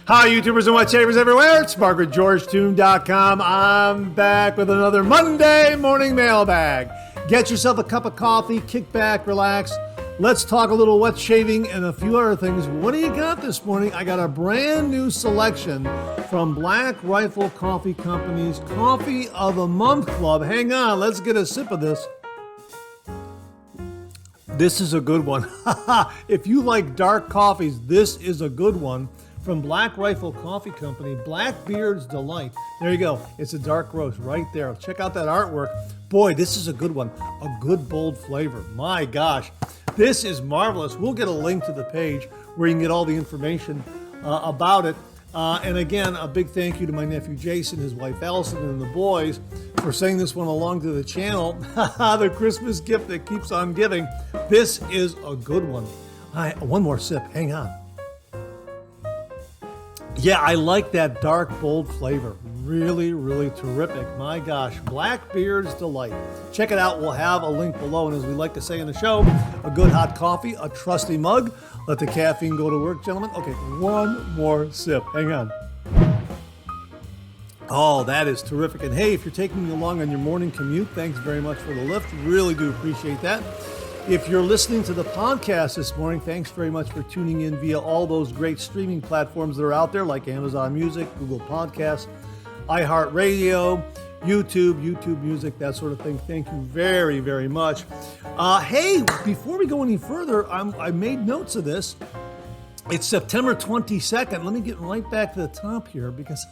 Hi, YouTubers and whatchavers everywhere. It's MargaretGeorgeTune.com. I'm back with another Monday morning mailbag. Get yourself a cup of coffee, kick back, relax. Let's talk a little wet shaving and a few other things. What do you got this morning? I got a brand new selection from Black Rifle Coffee Company's Coffee of the Month Club. Hang on, let's get a sip of this. This is a good one. If you like dark coffees, this is a good one. From Black Rifle Coffee Company, Blackbeard's Delight. There you go. It's a dark roast right there. Check out that artwork. Boy, this is a good one. A good bold flavor. My gosh, this is marvelous. We'll get a link to the page where you can get all the information about it. And again, a big thank you to my nephew Jason, his wife Allison, and the boys for sending this one along to the channel. The Christmas gift that keeps on giving. This is a good one. One more sip. Hang on. Yeah, I like that dark, bold flavor. Really, really terrific. My gosh, Blackbeard's Delight. Check it out. We'll have a link below. And as we like to say in the show, a good hot coffee, a trusty mug. Let the caffeine go to work, gentlemen. Okay, one more sip. Hang on. Oh, that is terrific. And hey, if you're taking me along on your morning commute, thanks very much for the lift. Really do appreciate that. If you're listening to the podcast this morning, thanks very much for tuning in via all those great streaming platforms that are out there like Amazon Music, Google Podcasts, iHeartRadio, YouTube Music, that sort of thing. Thank you very, very much. Hey, before we go any further, I made notes of this. It's September 22nd. Let me get right back to the top here because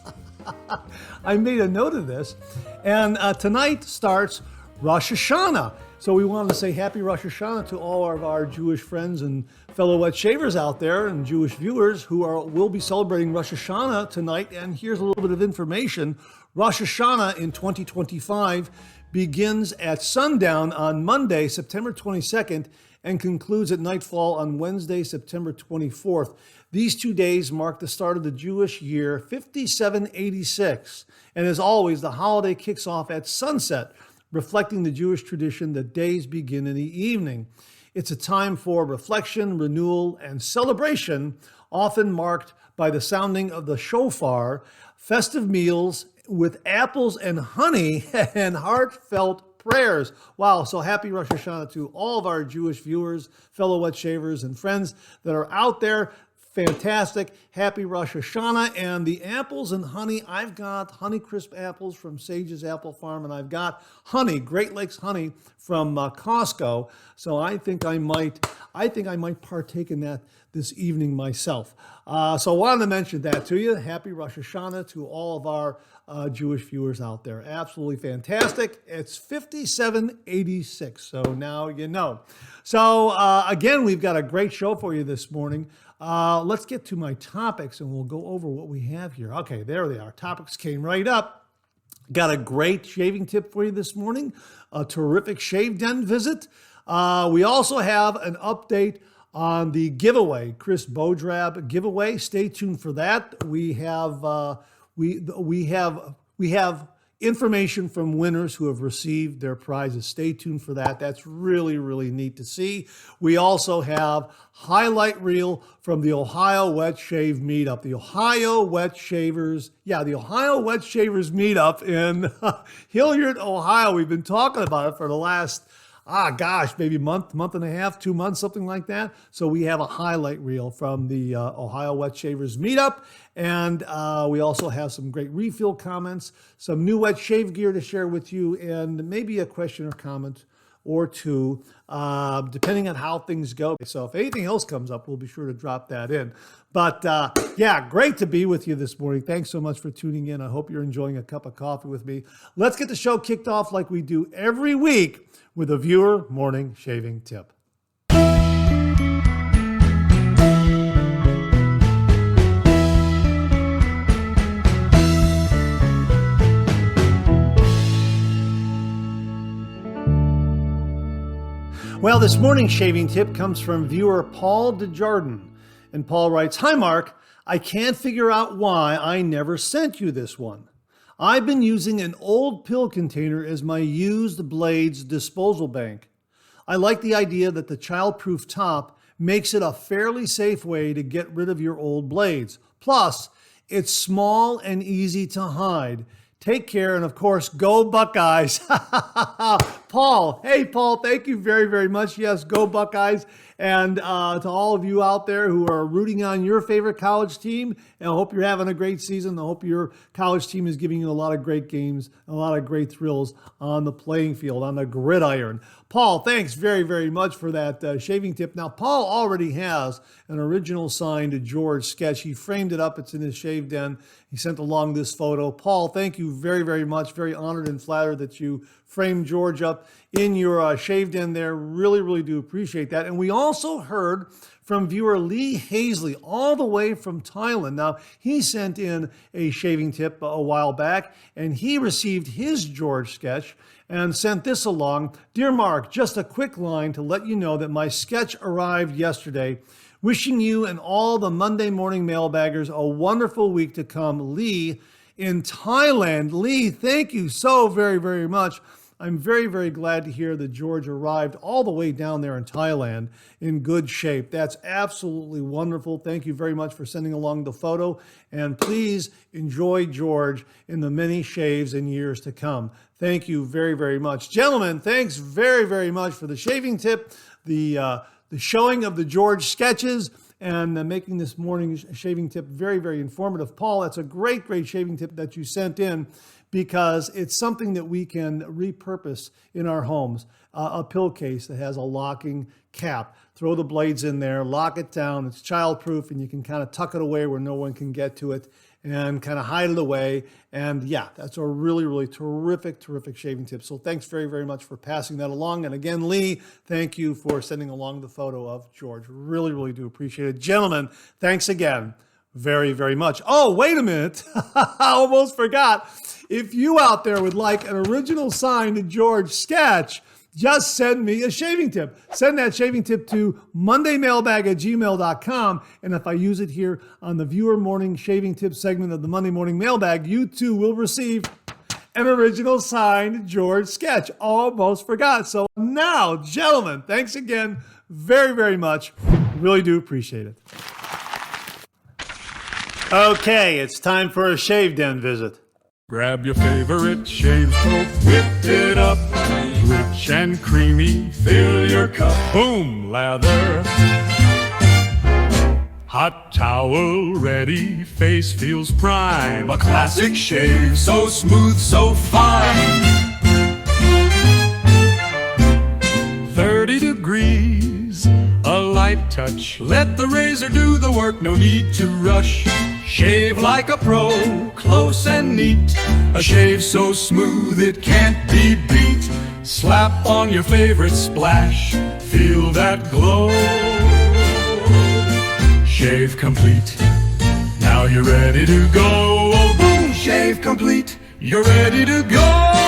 I made a note of this. And tonight starts Rosh Hashanah. So we wanted to say happy Rosh Hashanah to all of our Jewish friends and fellow wet shavers out there and Jewish viewers who will be celebrating Rosh Hashanah tonight. And here's a little bit of information. Rosh Hashanah in 2025 begins at sundown on Monday, September 22nd, and concludes at nightfall on Wednesday, September 24th. These 2 days mark the start of the Jewish year 5786. And as always, the holiday kicks off at sunset, reflecting the Jewish tradition that days begin in the evening. It's a time for reflection, renewal, and celebration, often marked by the sounding of the shofar, festive meals with apples and honey, and heartfelt prayers. Wow, so happy Rosh Hashanah to all of our Jewish viewers, fellow wet shavers, and friends that are out there. Fantastic. Happy Rosh Hashanah. And the apples and honey, I've got Honeycrisp apples from Sage's Apple Farm, and I've got honey, Great Lakes honey from Costco. So I think I might partake in that this evening myself. So I wanted to mention that to you. Happy Rosh Hashanah to all of our Jewish viewers out there. Absolutely fantastic. It's 5786. So now you know. So again, we've got a great show for you this morning. Let's get to my topics and we'll go over what we have here. Okay, there they are. Topics came right up. Got a great shaving tip for you this morning. A terrific shave den visit. We also have an update on the giveaway, Chris Bodrab giveaway. Stay tuned for that. We have information from winners who have received their prizes. Stay tuned for that. That's really, really neat to see. We also have highlight reel from the Ohio Wet Shave Meetup. The Ohio Wet Shavers Meetup in Hilliard, Ohio. We've been talking about it for the last maybe month and a half, 2 months, something like that. So we have a highlight reel from the Ohio Wet Shavers Meetup. And we also have some great refill comments, some new wet shave gear to share with you, and maybe a question or comment or two, depending on how things go. So if anything else comes up, we'll be sure to drop that in. But yeah, great to be with you this morning. Thanks so much for tuning in. I hope you're enjoying a cup of coffee with me. Let's get the show kicked off like we do every week with a viewer morning shaving tip. Well, this morning's shaving tip comes from viewer Paul DeJardin. And Paul writes, "Hi, Mark. I can't figure out why I never sent you this one. I've been using an old pill container as my used blades disposal bank. I like the idea that the child-proof top makes it a fairly safe way to get rid of your old blades. Plus, it's small and easy to hide. Take care, and of course, go Buckeyes. Paul, hey Paul, thank you very, very much. Yes, go Buckeyes. And to all of you out there who are rooting on your favorite college team, and I hope you're having a great season. I hope your college team is giving you a lot of great games, a lot of great thrills on the playing field, on the gridiron. Paul, thanks very, very much for that shaving tip. Now, Paul already has an original signed George sketch. He framed it up. It's in his shave den. He sent along this photo. Paul, thank you very, very much. Very honored and flattered that you framed George up in your shave den there. Really, really do appreciate that. And we also heard from viewer Lee Hazley all the way from Thailand. Now, he sent in a shaving tip a while back, and he received his George sketch and sent this along. Dear Mark, just a quick line to let you know that my sketch arrived yesterday. Wishing you and all the Monday morning mailbaggers a wonderful week to come. Lee in Thailand. Lee, thank you so very, very much. I'm very, very glad to hear that George arrived all the way down there in Thailand in good shape. That's absolutely wonderful. Thank you very much for sending along the photo. And please enjoy George in the many shaves and years to come. Thank you very, very much. Gentlemen, thanks very, very much for the shaving tip, the showing of the George sketches, and making this morning's shaving tip very, very informative. Paul, that's a great, great shaving tip that you sent in, because it's something that we can repurpose in our homes. A pill case that has a locking cap. Throw the blades in there, lock it down. It's childproof, and you can kind of tuck it away where no one can get to it and kind of hide it away. And yeah, that's a really, really terrific, terrific shaving tip. So thanks very, very much for passing that along. And again, Lee, thank you for sending along the photo of George. Really, really do appreciate it. Gentlemen, thanks again very, very much. Oh, wait a minute. I almost forgot. If you out there would like an original signed George sketch, just send me a shaving tip. Send that shaving tip to mondaymailbag@gmail.com. And if I use it here on the viewer morning shaving tip segment of the Monday Morning Mailbag, you too will receive an original signed George sketch. Almost forgot. So now, gentlemen, thanks again very, very much. Really do appreciate it. Okay, it's time for a shave den visit. Grab your favorite shave soap, whip it up, rich and creamy, fill your cup. Boom, lather. Hot towel ready, face feels prime. A classic shave, so smooth, so fine. 30 degrees, a light touch. Let the razor do the work, no need to rush. Shave like a pro, close and neat. A shave so smooth it can't be beat. Slap on your favorite splash, feel that glow. Shave complete, now you're ready to go. Oh, boom, shave complete, you're ready to go.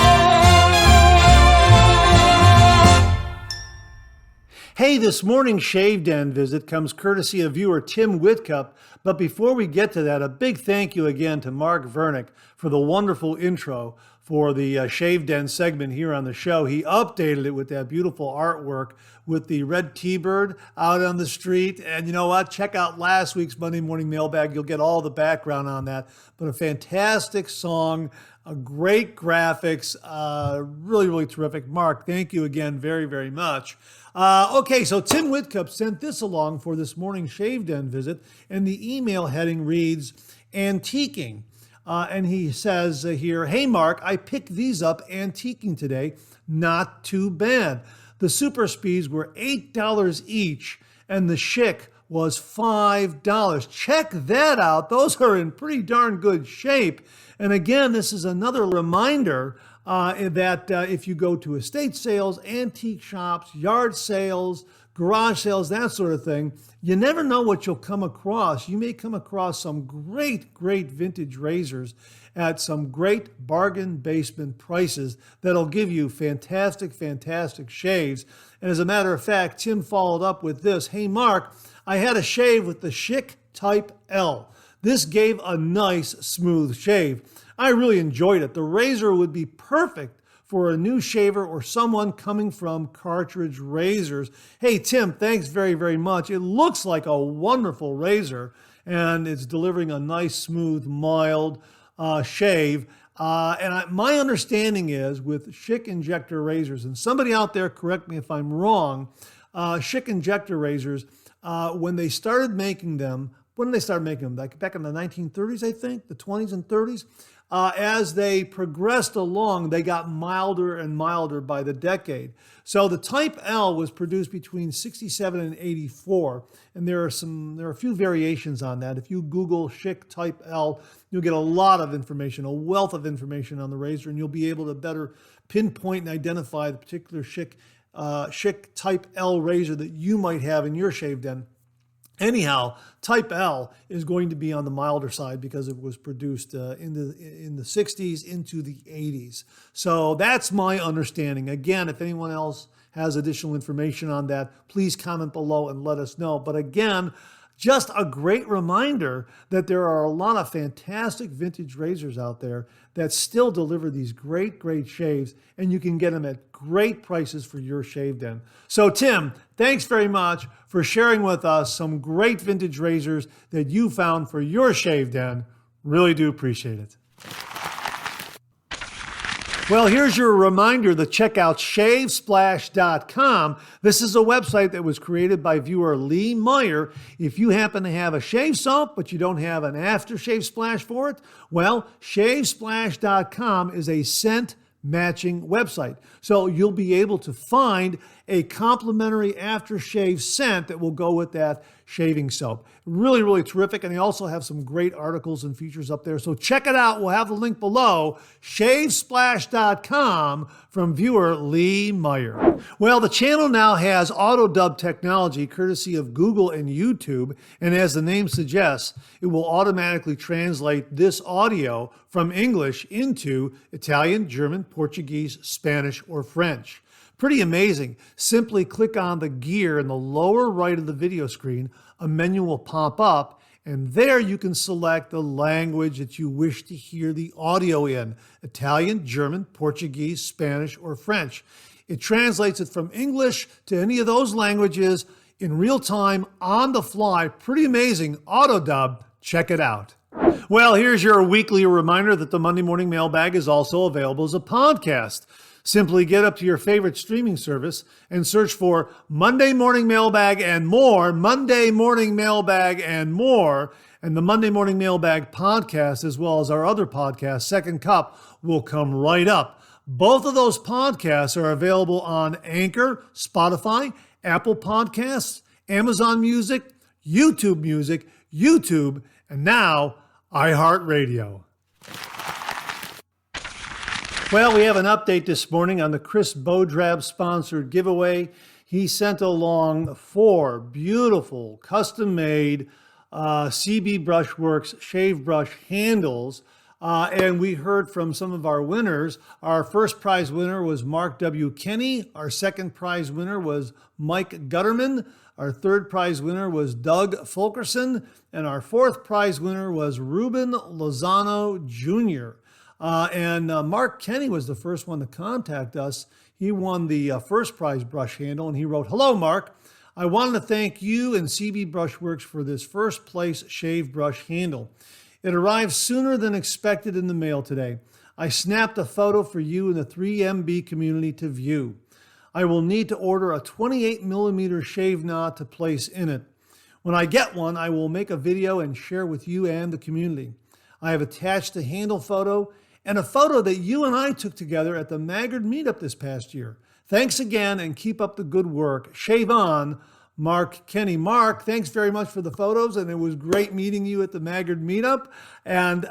Hey, this morning's Shave Den visit comes courtesy of viewer Tim Whitcup. But before we get to that, a big thank you again to Mark Vernick for the wonderful intro for the Shave Den segment here on the show. He updated it with that beautiful artwork with the red T-bird out on the street. And you know what? Check out last week's Monday Morning Mailbag. You'll get all the background on that. But a fantastic song, a great graphics, really, really terrific. Mark, thank you again very, very much. Okay, so Tim Whitcup sent this along for this morning's Shave Den visit, and the email heading reads, Antiquing. And he says here, hey Mark, I picked these up antiquing today. Not too bad. The Super Speeds were $8 each, and the Schick was $5. Check that out. Those are in pretty darn good shape. And again, this is another reminder that if you go to estate sales, antique shops, yard sales, garage sales, that sort of thing, you never know what you'll come across. You may come across some great, great vintage razors at some great bargain basement prices that'll give you fantastic, fantastic shaves. And as a matter of fact, Tim followed up with this. Hey, Mark, I had a shave with the Schick Type L. This gave a nice, smooth shave. I really enjoyed it. The razor would be perfect for a new shaver or someone coming from Cartridge Razors. Hey, Tim, thanks very, very much. It looks like a wonderful razor, and it's delivering a nice, smooth, mild shave. My understanding is with Schick injector razors, and somebody out there correct me if I'm wrong, Schick injector razors, when they started making them, when did they start making them? Like back in the 1930s, I think, the 20s and 30s. As they progressed along, they got milder and milder by the decade. So the Type L was produced between 67 and 84, and there are a few variations on that. If you Google Schick Type L, you'll get a lot of information, a wealth of information on the razor, and you'll be able to better pinpoint and identify the particular Schick Type L razor that you might have in your shave den. Anyhow, Type L is going to be on the milder side because it was produced in the 60s into the 80s. So that's my understanding. Again, if anyone else has additional information on that, please comment below and let us know. But again, just a great reminder that there are a lot of fantastic vintage razors out there that still deliver these great, great shaves, and you can get them at great prices for your shave den. So Tim, thanks very much for sharing with us some great vintage razors that you found for your shave den. Really do appreciate it. Well, here's your reminder to check out shavesplash.com. This is a website that was created by viewer Lee Meyer. If you happen to have a shave soap, but you don't have an aftershave splash for it, well, shavesplash.com is a scent matching website. So you'll be able to find a complimentary aftershave scent that will go with that shaving soap. Really, really terrific. And they also have some great articles and features up there. So check it out. We'll have the link below, shavesplash.com, from viewer Lee Meyer. Well, the channel now has auto dub technology courtesy of Google and YouTube. And as the name suggests, it will automatically translate this audio from English into Italian, German, Portuguese, Spanish, or French. Pretty amazing. Simply click on the gear in the lower right of the video screen. A menu will pop up, and there you can select the language that you wish to hear the audio in: Italian, German, Portuguese, Spanish, or French. It translates it from English to any of those languages in real time, on the fly. Pretty amazing. Auto dub. Check it out. Well, here's your weekly reminder that the Monday Morning Mailbag is also available as a podcast. Simply get up to your favorite streaming service and search for Monday Morning Mailbag and more, Monday Morning Mailbag and more, and the Monday Morning Mailbag podcast, as well as our other podcast, Second Cup, will come right up. Both of those podcasts are available on Anchor, Spotify, Apple Podcasts, Amazon Music, YouTube, and now iHeartRadio. Well, we have an update this morning on the Chris Bodrab sponsored giveaway. He sent along 4 beautiful custom-made CB Brushworks shave brush handles. And we heard from some of our winners. Our first prize winner was Mark W. Kenny. Our second prize winner was Mike Gutterman. Our third prize winner was Doug Fulkerson. And our fourth prize winner was Ruben Lozano Jr. Mark Kenny was the first one to contact us. He won the first prize brush handle, and he wrote, "Hello, Mark. I wanted to thank you and CB Brushworks for this first place shave brush handle. It arrived sooner than expected in the mail today. I snapped a photo for you and the 3MB community to view. I will need to order a 28mm shave knot to place in it. When I get one, I will make a video and share with you and the community. I have attached a handle photo and a photo that you and I took together at the Maggard meetup this past year. Thanks again, and keep up the good work. Shave on, Mark Kenny." Mark, thanks very much for the photos, and it was great meeting you at the Maggard meetup. And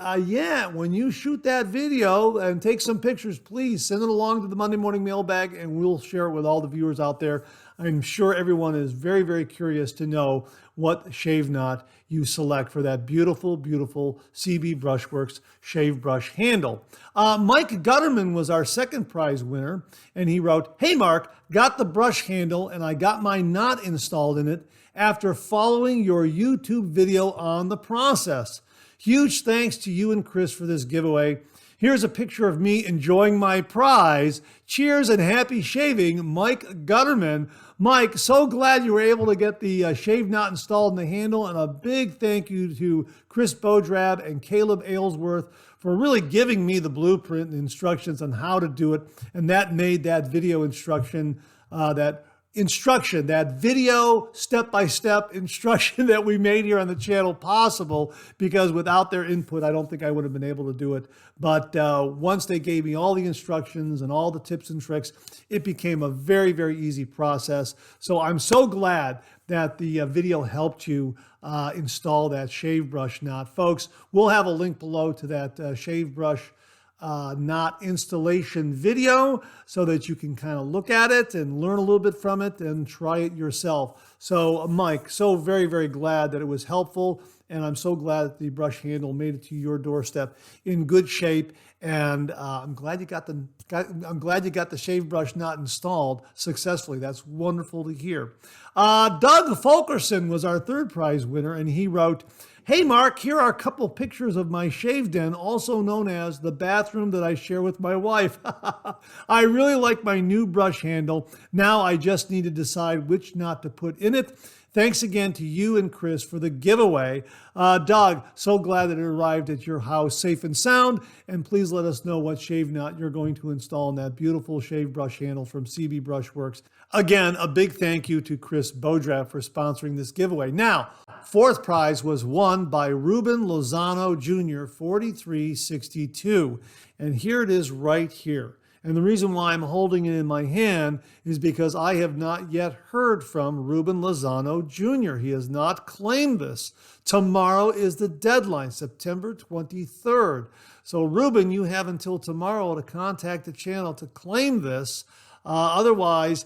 when you shoot that video and take some pictures, please send it along to the Monday Morning Mailbag, and we'll share it with all the viewers out there. I'm sure everyone is very, very curious to know what shave knot you select for that beautiful, beautiful CB Brushworks shave brush handle. Mike Gutterman was our second prize winner, and he wrote, "Hey Mark, got the brush handle and I got my knot installed in it after following your YouTube video on the process. Huge thanks to you and Chris for this giveaway." Here's a picture of me enjoying my prize. Cheers and happy shaving, Mike Gutterman. Mike, so glad you were able to get the shave knot installed in the handle, and a big thank you to Chris Bodrab and Caleb Aylesworth for really giving me the blueprint and instructions on how to do it. And that made that video instruction, that video step-by-step instruction that we made here on the channel possible, because without their input, I don't think I would have been able to do it. But once they gave me all the instructions and all the tips and tricks, it became a very, very easy process. So I'm so glad that the video helped you install that shave brush knot. Folks, we'll have a link below to that shave brush knot installation video so that you can kind of look at it and learn a little bit from it and try it yourself. So Mike, so very, very glad that it was helpful, and I'm so glad that the brush handle made it to your doorstep in good shape. And I'm glad you got the shave brush knot installed successfully. That's wonderful to hear. Doug Fulkerson was our third prize winner, and he wrote, "Hey Mark, here are a couple pictures of my shave den, also known as the bathroom that I share with my wife. I really like my new brush handle. Now I just need to decide which knot to put in it. Thanks again to you and Chris for the giveaway." Doug, so glad that it arrived at your house safe and sound. And please let us know what shave knot you're going to install in that beautiful shave brush handle from CB Brushworks. Again, a big thank you to Chris Bodrap for sponsoring this giveaway. Now, fourth prize was won by Ruben Lozano Jr., 4362. And here it is right here. And the reason why I'm holding it in my hand is because I have not yet heard from Ruben Lozano Jr. He has not claimed this. Tomorrow is the deadline, September 23rd. So Ruben, you have until tomorrow to contact the channel to claim this. Otherwise,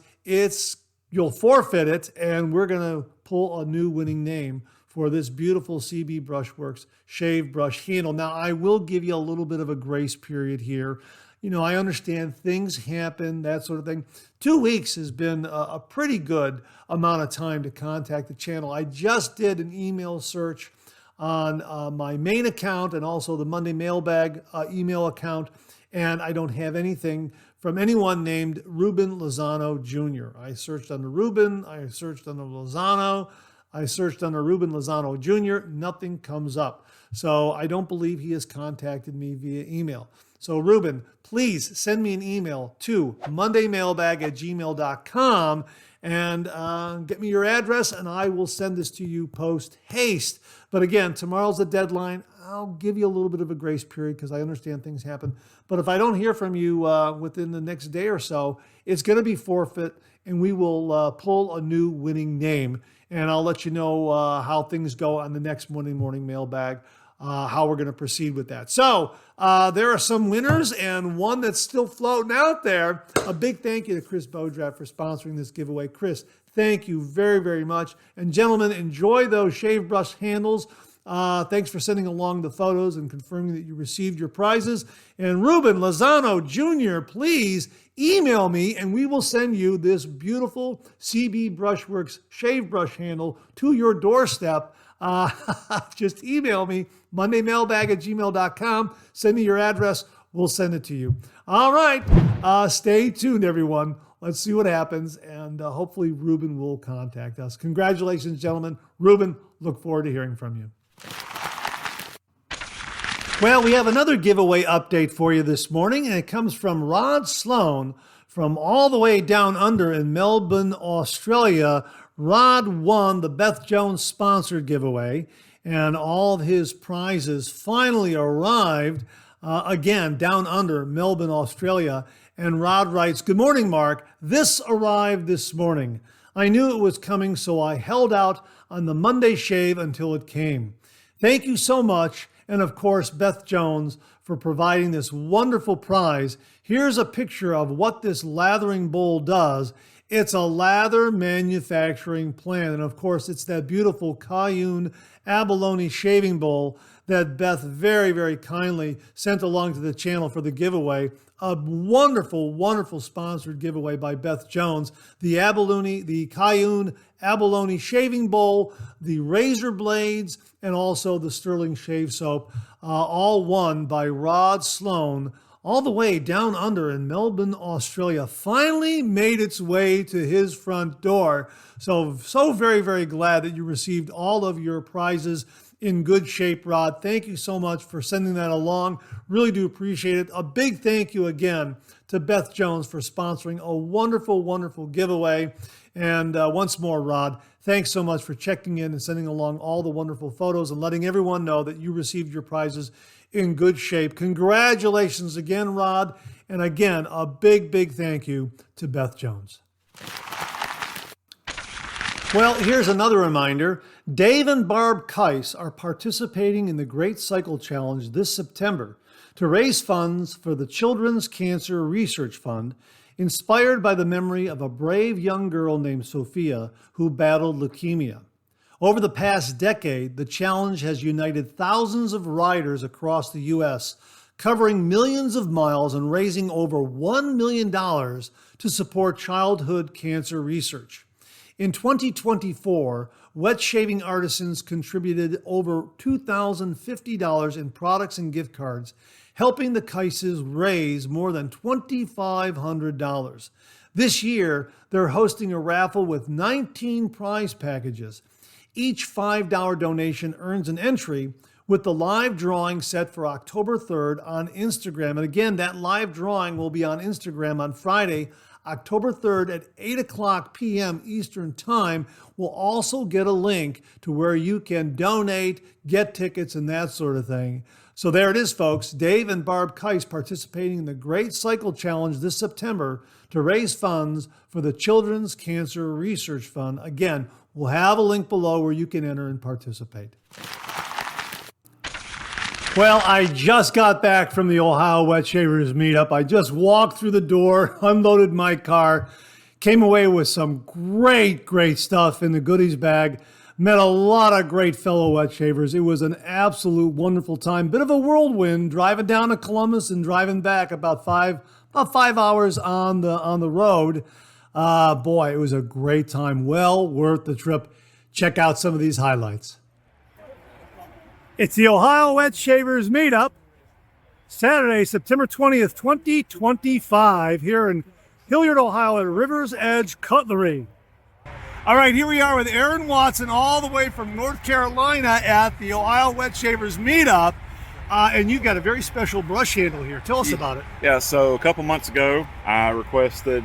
you'll forfeit it, and we're going to pull a new winning name for this beautiful CB Brushworks shave brush handle. Now, I will give you a little bit of a grace period here. You know, I understand things happen, that sort of thing. 2 weeks has been a pretty good amount of time to contact the channel. I just did an email search on my main account and also the Monday Mailbag email account, and I don't have anything from anyone named Ruben Lozano Jr. I searched under Ruben, I searched under Lozano, I searched under Ruben Lozano Jr., nothing comes up. So I don't believe he has contacted me via email. So Ruben, please send me an email to mondaymailbag@gmail.com and get me your address, and I will send this to you post haste. But again, tomorrow's the deadline. I'll give you a little bit of a grace period because I understand things happen. But if I don't hear from you within the next day or so, it's going to be forfeit, and we will pull a new winning name. And I'll let you know how things go on the next Monday morning mailbag, how we're going to proceed with that. So there are some winners and one that's still floating out there. A big thank you to Chris Bodrap for sponsoring this giveaway. Chris, thank you very, very much. And gentlemen, enjoy those shave brush handles. Thanks for sending along the photos and confirming that you received your prizes. And Ruben Lozano Jr., please email me and we will send you this beautiful CB Brushworks shave brush handle to your doorstep. Just email me, mondaymailbag@gmail.com. Send me your address. We'll send it to you. All right. Stay tuned, everyone. Let's see what happens. And hopefully Ruben will contact us. Congratulations, gentlemen. Ruben, look forward to hearing from you. Well, we have another giveaway update for you this morning, and it comes from Rod Sloan from all the way down under in Melbourne, Australia. Rod won the Beth Jones sponsored giveaway, and all of his prizes finally arrived, again, down under Melbourne, Australia. And Rod writes, "Good morning, Mark. This arrived this morning. I knew it was coming, so I held out on the Monday shave until it came. Thank you so much. And of course, Beth Jones for providing this wonderful prize. Here's a picture of what this lathering bowl does. It's a lather manufacturing plant. And of course, it's that beautiful Cayenne abalone shaving bowl that Beth very, very kindly sent along to the channel for the giveaway. A wonderful, wonderful sponsored giveaway by Beth Jones. The Cayenne abalone shaving bowl, the razor blades, and also the Sterling shave soap, all won by Rod Sloan, all the way down under in Melbourne, Australia. Finally made its way to his front door. So very, very glad that you received all of your prizes in good shape, Rod. Thank you so much for sending that along. Really do appreciate it. A big thank you again to Beth Jones for sponsoring a wonderful, wonderful giveaway. And once more, Rod, thanks so much for checking in and sending along all the wonderful photos and letting everyone know that you received your prizes in good shape. Congratulations again, Rod. And again, a big, big thank you to Beth Jones. Well, here's another reminder. Dave and Barb Keiss are participating in the Great Cycle Challenge this September to raise funds for the Children's Cancer Research Fund, inspired by the memory of a brave young girl named Sophia who battled leukemia. Over the past decade, the challenge has united thousands of riders across the U.S., covering millions of miles and raising over $1 million to support childhood cancer research. In 2024, wet shaving artisans contributed over $2,050 in products and gift cards, helping the Keisses raise more than $2,500. This year, they're hosting a raffle with 19 prize packages. Each $5 donation earns an entry, with the live drawing set for October 3rd on Instagram. And again, that live drawing will be on Instagram on Friday, October 3rd at 8 p.m. Eastern Time. We'll also get a link to where you can donate, get tickets, and that sort of thing. So there it is, folks. Dave and Barb Keiss participating in the Great Cycle Challenge this September to raise funds for the Children's Cancer Research Fund. Again, we'll have a link below where you can enter and participate. Well, I just got back from the Ohio Wet Shavers meetup. I just walked through the door, unloaded my car, came away with some great stuff in the goodies bag, met a lot of great fellow wet shavers. It was an absolute wonderful time. Bit of a whirlwind driving down to Columbus and driving back about 5 hours on the road. Boy, it was a great time. Well worth the trip. Check out some of these highlights. It's the Ohio Wet Shavers Meetup, Saturday, September 20th, 2025, here in Hilliard, Ohio at River's Edge Cutlery. All right, here we are with Aaron Watson, all the way from North Carolina at the Ohio Wet Shavers Meetup. And you've got a very special brush handle here. Tell us about it. Yeah, so a couple months ago, I requested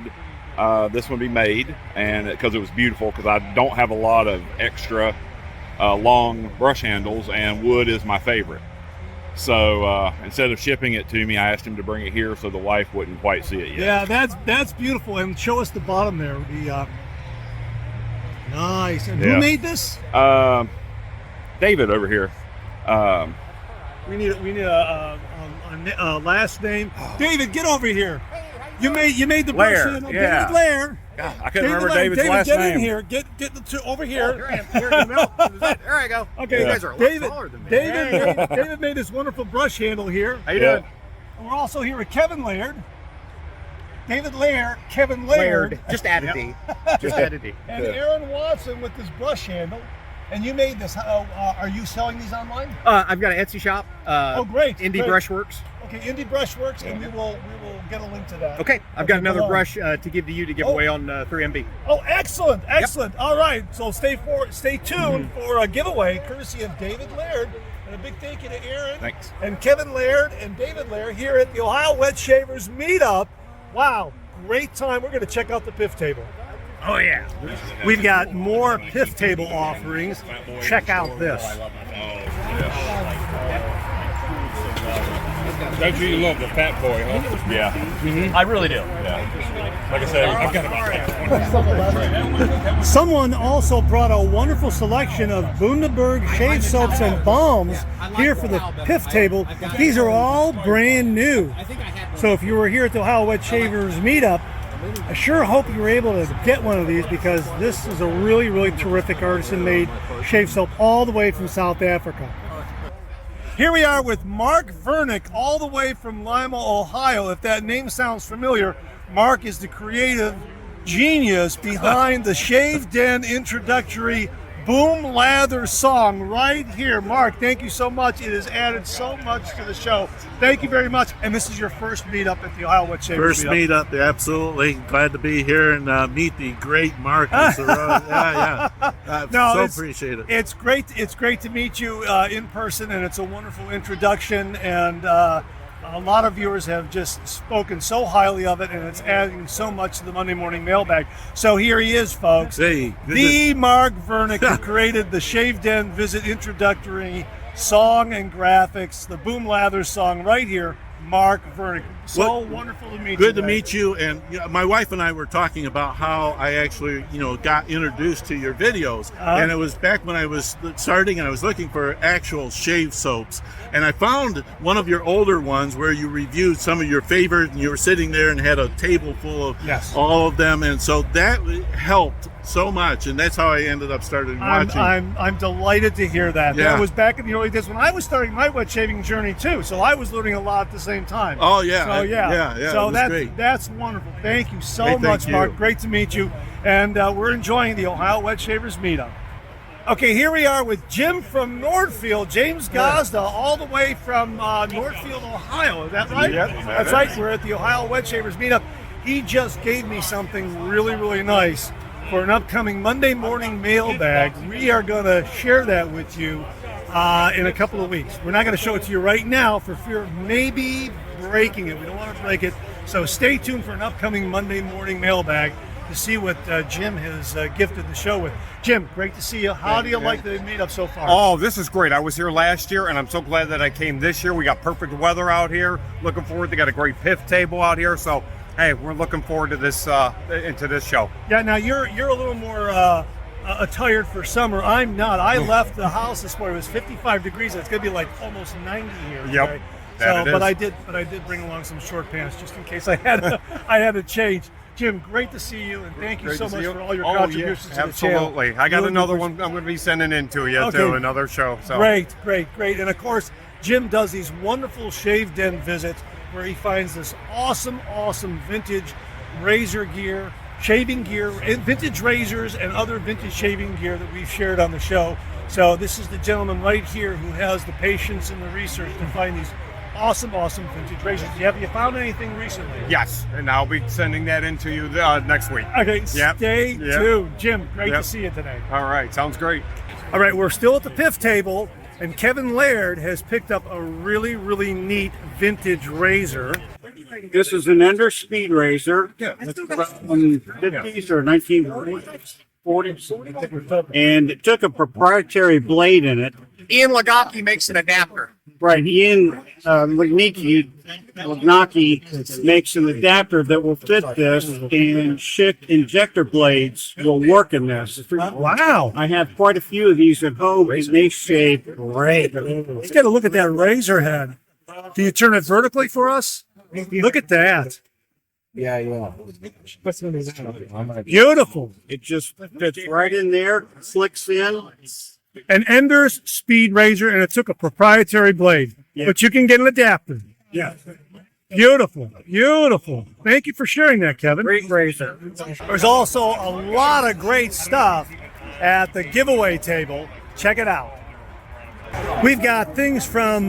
this one be made, and because it was beautiful, because I don't have a lot of extra long brush handles, and wood is my favorite. So instead of shipping it to me, I asked him to bring it here so the wife wouldn't quite see it yet. Yeah, that's beautiful. And show us the bottom there. Nice. And who made this? David over here. We need a last name. David, get over here. You made the brush handle. Yeah. David Lair. God, I couldn't remember David's last name. David, get in here. Get over here. Here I go. Okay, you guys are a lot taller than me. David made this wonderful brush handle here. How you doing? And we're also here with Kevin Laird. David Lair, Kevin Laird. Just add a D. Just add a D. And Aaron Watson with this brush handle. And you made this. Are you selling these online? I've got an Etsy shop. Oh, great. Indie Brushworks. Okay, Indie Brushworks, and we will get a link to that. Okay, I've got another brush to give to you to give away on 3MB. Oh, excellent. Yep. All right, so stay tuned for a giveaway courtesy of David Laird. And a big thank you to Aaron and Kevin Laird and David Laird here at the Ohio Wet Shavers Meetup. Wow, great time. We're going to check out the piff table. Oh, yeah. We've got more piff table offerings. Check out this. Don't you love the fat boy, huh? Yeah. Mm-hmm. I really do. Yeah. Like I said, I've got about Someone also brought a wonderful selection of Bundaberg shave soaps and balms here for the piff table. These are all brand new. So if you were here at the Ohio Wet Shavers Meetup, I sure hope you were able to get one of these, because this is a really, really terrific artisan-made shave soap all the way from South Africa. Here we are with Mark Vernick, all the way from Lima, Ohio. If that name sounds familiar, Mark is the creative genius behind the Shave Den introductory Boom Lather song right here. Mark, thank you so much. It has added so much to the show. Thank you very much. And this is your first meetup at the Ohio Wet Shavers First meetup, absolutely. Glad to be here and meet the great Mark. Yeah. Appreciate it. It's great. It's great to meet you in person, and it's a wonderful introduction. And a lot of viewers have just spoken so highly of it, and it's adding so much to the Monday morning mailbag. So here he is, folks. Hey, the Mark Vernick, who created the Shave Den Visit introductory song and graphics, the Boom Lather song right here. Mark Vernick. So wonderful to meet you. Good to meet you. And my wife and I were talking about how I actually, got introduced to your videos. And it was back when I was starting and I was looking for actual shave soaps. And I found one of your older ones where you reviewed some of your favorites, and you were sitting there and had a table full of all of them. And so that helped so much. And that's how I ended up starting watching. I'm delighted to hear that. Yeah. That was back in the early days when I was starting my wet shaving journey too. So I was learning a lot at the same time. Oh, yeah. So So great. that's wonderful. Thank you so much, Mark. Great to meet you. And we're enjoying the Ohio Wet Shavers meetup. Okay, here we are with Jim from Northfield, James Gazda, all the way from Northfield, Ohio. Is that right? Yep. That's right. We're at the Ohio Wet Shavers meetup. He just gave me something really, really nice for an upcoming Monday morning mailbag. We are going to share that with you in a couple of weeks. We're not going to show it to you right now for fear of maybe breaking it. We don't want to break it. So stay tuned for an upcoming Monday morning mailbag to see what Jim has gifted the show with. Jim, great to see you. How do you like the meetup so far? Oh, this is great. I was here last year, and I'm so glad that I came this year. We got perfect weather out here. Looking forward. They got a great piff table out here. So, hey, we're looking forward to this into this show. Yeah. Now you're a little more attired for summer. I'm not. I left the house this morning. It was 55 degrees. It's going to be like almost 90 here. Yep. Right? But I did bring along some short pants just in case I had to change. Jim, great to see you, and thank you so much for all your contributions to the channel. Absolutely. I got another one I'm going to be sending in to you, too, another show. So. Great. And, of course, Jim does these wonderful Shave Den visits where he finds this awesome vintage razor gear, shaving gear, vintage razors, and other vintage shaving gear that we've shared on the show. So this is the gentleman right here who has the patience and the research to find these awesome vintage razors. Have you found anything recently? Yes, and I'll be sending that in to you next week. Okay, stay tuned. Jim, great to see you today. All right, sounds great. All right, we're still at the piff table, and Kevin Laird has picked up a really, really neat vintage razor. This is an Ender Speed Razor from 50s or 1940s. And it took a proprietary blade in it. Ian Lagaki makes an adapter. Right, Ian Lignacci makes an adapter that will fit this, and Schick injector blades will work in this. Wow. I have quite a few of these at home, and they shave great. Let's get a look at that razor head. Can you turn it vertically for us? Look at that. Yeah. Beautiful. It just fits right in there, slicks in. An Ender's Speed Razor, and it took a proprietary blade. Yeah. But you can get an adapter. Yeah. Beautiful. Thank you for sharing that, Kevin. Great razor. There's also a lot of great stuff at the giveaway table. Check it out. We've got things from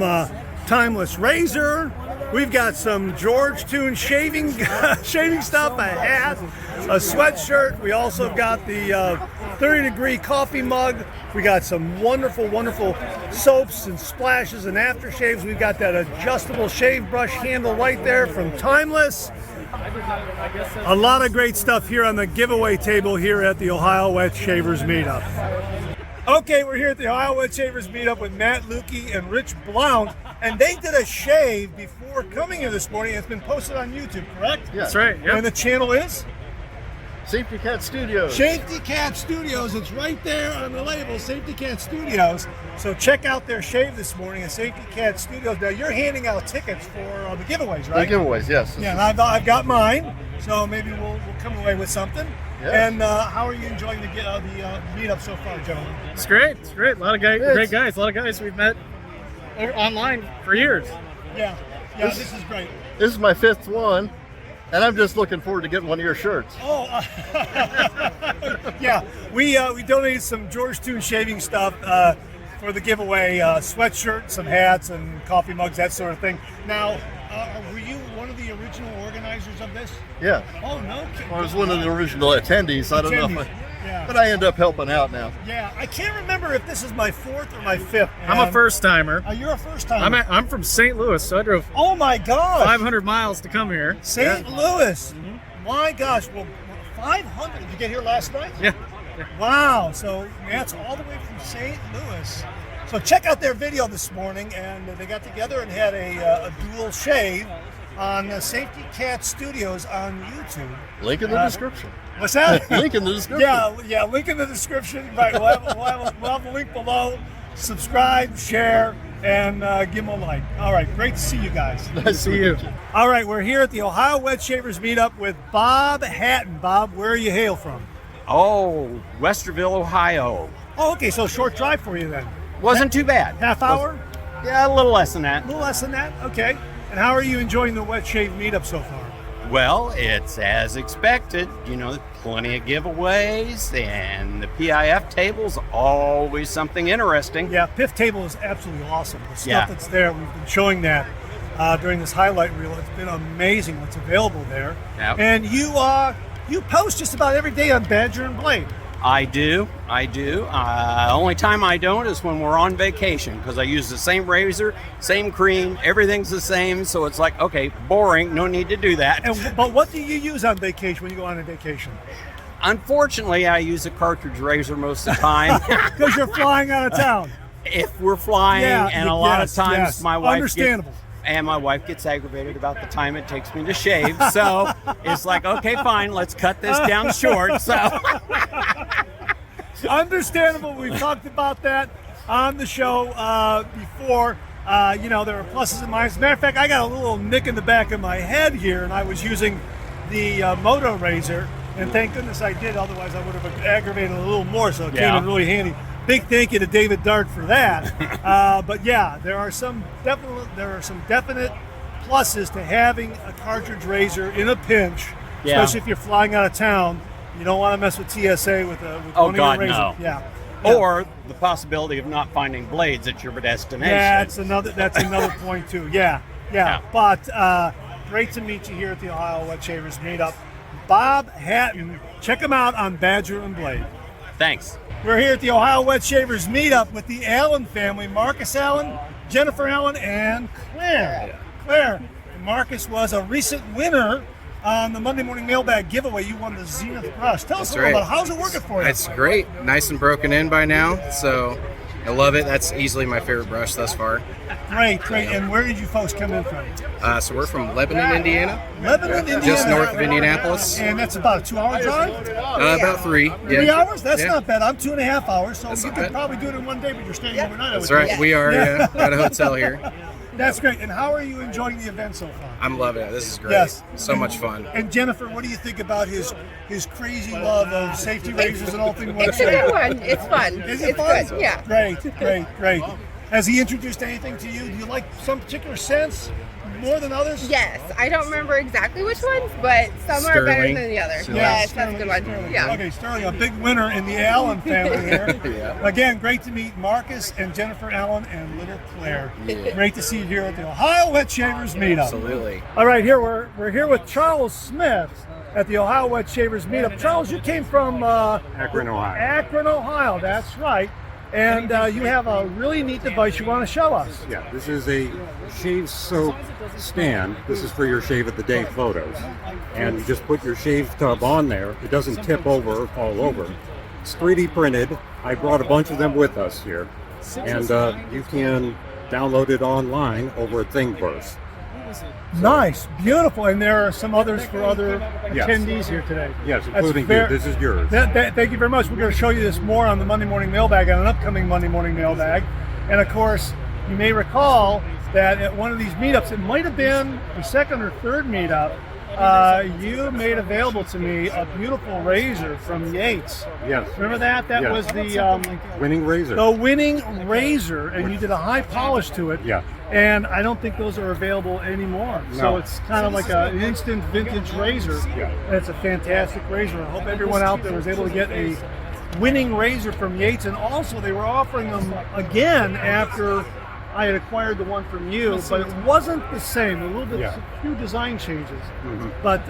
Timeless Razor. We've got some George Toon shaving stuff, a hat, a sweatshirt. We also got the 30-degree coffee mug. We got some wonderful soaps and splashes and aftershaves. We've got that adjustable shave brush handle right there from Timeless. A lot of great stuff here on the giveaway table here at the Ohio Wet Shavers Meetup. Okay, we're here at the Ohio Wet Shavers Meetup with Matt Lukey and Rich Blount, and they did a shave before coming here this morning. It's been posted on YouTube, correct? That's right. Yep. And the channel is? Safety Cat Studios. Safety Cat Studios. It's right there on the label, Safety Cat Studios. So check out their shave this morning at Safety Cat Studios. Now you're handing out tickets for the giveaways, right? The giveaways, yes. Yeah, and I've got mine, so maybe we'll come away with something. Yes. And how are you enjoying the meetup so far, gentlemen? It's great. It's great. A lot of great guys. A lot of guys we've met online for years. Yeah, this is great. This is my 5th one, and I'm just looking forward to getting one of your shirts. Oh, yeah. We donated some George Toon shaving stuff for the giveaway, sweatshirts, some hats, and coffee mugs, that sort of thing. Now, were you one of the original organizers of this? Yeah. Oh, no. I was one of the original attendees. I don't know if Yeah. but I end up helping out now. Yeah, I can't remember if this is my 4th or my 5th. I'm a first timer. You're a first timer. I'm from St. Louis, so I drove Oh my gosh. 500 miles to come here. St. Louis. My gosh. Well, 500. Did you get here last night? Yeah. Wow. So that's all the way from St. Louis. So check out their video this morning, and they got together and had a dual shave on Safety Cat Studios on YouTube. Link in the description. What's that? Link in the description. Yeah, link in the description. Right, we'll have the link below. Subscribe, share, and give them a like. All right, great to see you guys. Nice to see you. All right, we're here at the Ohio Wet Shavers Meetup with Bob Hatton. Bob, where you hail from? Oh, Westerville, Ohio. Oh, okay, so short drive for you then. Wasn't too bad. Half hour? Yeah, a little less than that. A little less than that? Okay. And how are you enjoying the Wet Shave Meetup so far? Well, it's as expected. You know, plenty of giveaways, and the PIF table's always something interesting. Yeah, PIF table is absolutely awesome. The stuff Yeah. that's there, we've been showing that during this highlight reel. It's been amazing what's available there. Yep. And you post just about every day on Badger and Blade. I do. Only time I don't is when we're on vacation, because I use the same razor, same cream, everything's the same. So it's like, okay, boring, no need to do that. But what do you use on vacation when you go on a vacation? Unfortunately, I use a cartridge razor most of the time. Because you're flying out of town. If we're flying, and a lot of times my wife Understandable. My wife gets aggravated about the time it takes me to shave. So it's like, okay, fine, let's cut this down short. So understandable. We've talked about that on the show before. You know, there are pluses and minuses. As a matter of fact, I got a little nick in the back of my head here, and I was using the Moto razor, and thank goodness I did. Otherwise, I would have aggravated a little more. So it came in really handy. Big thank you to David Dart for that. But yeah, there are some definite pluses to having a cartridge razor in a pinch, especially if you're flying out of town. You don't want to mess with TSA with one of your razors. No. Yeah. Or the possibility of not finding blades at your destination. Yeah, that's another point too. Yeah. But great to meet you here at the Ohio Wet Shavers Meetup. Bob Hatton, check him out on Badger and Blade. Thanks. We're here at the Ohio Wet Shavers Meetup with the Allen family, Marcus Allen, Jennifer Allen, and Claire. And Marcus was a recent winner on the Monday Morning Mailbag giveaway. You won the Zenith brush. Tell us a little about how's it working for you? It's great. Nice and broken in by now, so I love it. That's easily my favorite brush thus far. Great. And where did you folks come in from? So we're from Lebanon, Indiana. Indiana. Just north of Indianapolis. And that's about a 2-hour drive? About 3. Yeah. 3 hours? That's Yeah. not bad. I'm 2.5 hours, so That's you not could bad. probably do it in one day, but you're staying overnight. That's right. We are. Yeah. Got a hotel here. That's great. And how are you enjoying the event so far? I'm loving it. This is great. Yes. So much fun. And Jennifer, what do you think about his crazy love of safety razors and all things? It's a good one. It's fun. Is it It's fun? good. Yeah. Great. Has he introduced anything to you? Do you like some particular scents more than others? Yes. I don't remember exactly which ones, but some are better than the other. Yes, that's a good one. Yeah. Okay, Sterling, a big winner in the Allen family here. Again, great to meet Marcus and Jennifer Allen and little Claire. Great to see you here at the Ohio Wet Shavers Meetup. Absolutely. All right, we're here with Charles Smith at the Ohio Wet Shavers Meetup. Charles, you came from Akron, Ohio. Akron, Ohio, that's right. And you have a really neat device you want to show us. Yeah, this is a shave soap stand. This is for your shave of the day photos. And you just put your shave tub on there. It doesn't tip over all over. It's 3D printed. I brought a bunch of them with us here. And you can download it online over at Thingiverse. Nice, beautiful, and there are some others for other attendees here today. Yes, including you. This is yours. Thank you very much. We're going to show you this more on the Monday Morning Mailbag, on an upcoming Monday Morning Mailbag. And of course, you may recall that at one of these meetups, it might have been the second or third meetup, you made available to me a beautiful razor from Yates. Yes. Remember that? That was the winning razor. The winning razor, and you did a high polish to it. Yeah. And I don't think those are available anymore. No. So it's kind of like an instant vintage razor. Yeah. And it's a fantastic razor. I hope everyone out there was able to get a winning razor from Yates. And also, they were offering them again after I had acquired the one from you, but it wasn't the same. A little bit, a few design changes. Mm-hmm. But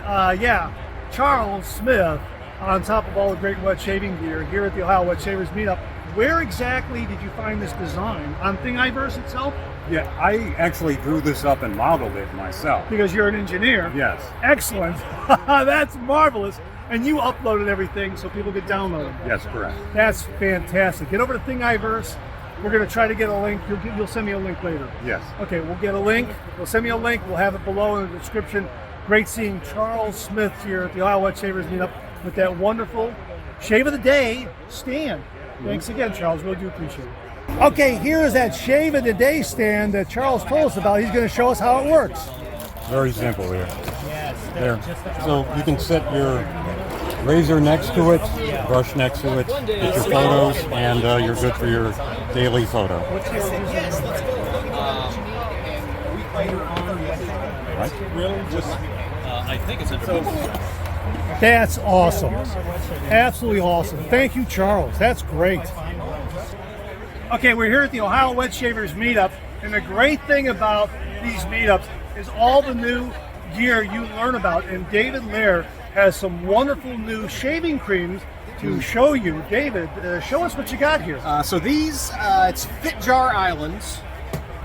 Charles Smith, on top of all the great wet shaving gear here at the Ohio Wet Shavers Meetup, where exactly did you find this design? On Thingiverse itself? Yeah, I actually drew this up and modeled it myself. Because you're an engineer. Yes. Excellent. That's marvelous. And you uploaded everything so people could download them. Yes, correct. That's fantastic. Get over to Thingiverse. We're going to try to get a link. You'll send me a link later. Yes. Okay, we'll get a link. We'll send me a link. We'll have it below in the description. Great seeing Charles Smith here at the Ohio Wet Shavers Meetup with that wonderful Shave of the Day stand. Thanks again, Charles. Really do appreciate it. Okay, here is that Shave of the Day stand that Charles told us about. He's going to show us how it works. Very simple here. There. So you can set your razor next to it, brush next to it, get your photos, and you're good for your daily photo. I think it's That's awesome. Absolutely awesome. Thank you, Charles. That's great. Okay, we're here at the Ohio Wet Shavers Meetup, and the great thing about these meetups is all the new gear you learn about, and David Lair has some wonderful new shaving creams to show you. David, show us what you got here. So these, it's Fit Jar Islands.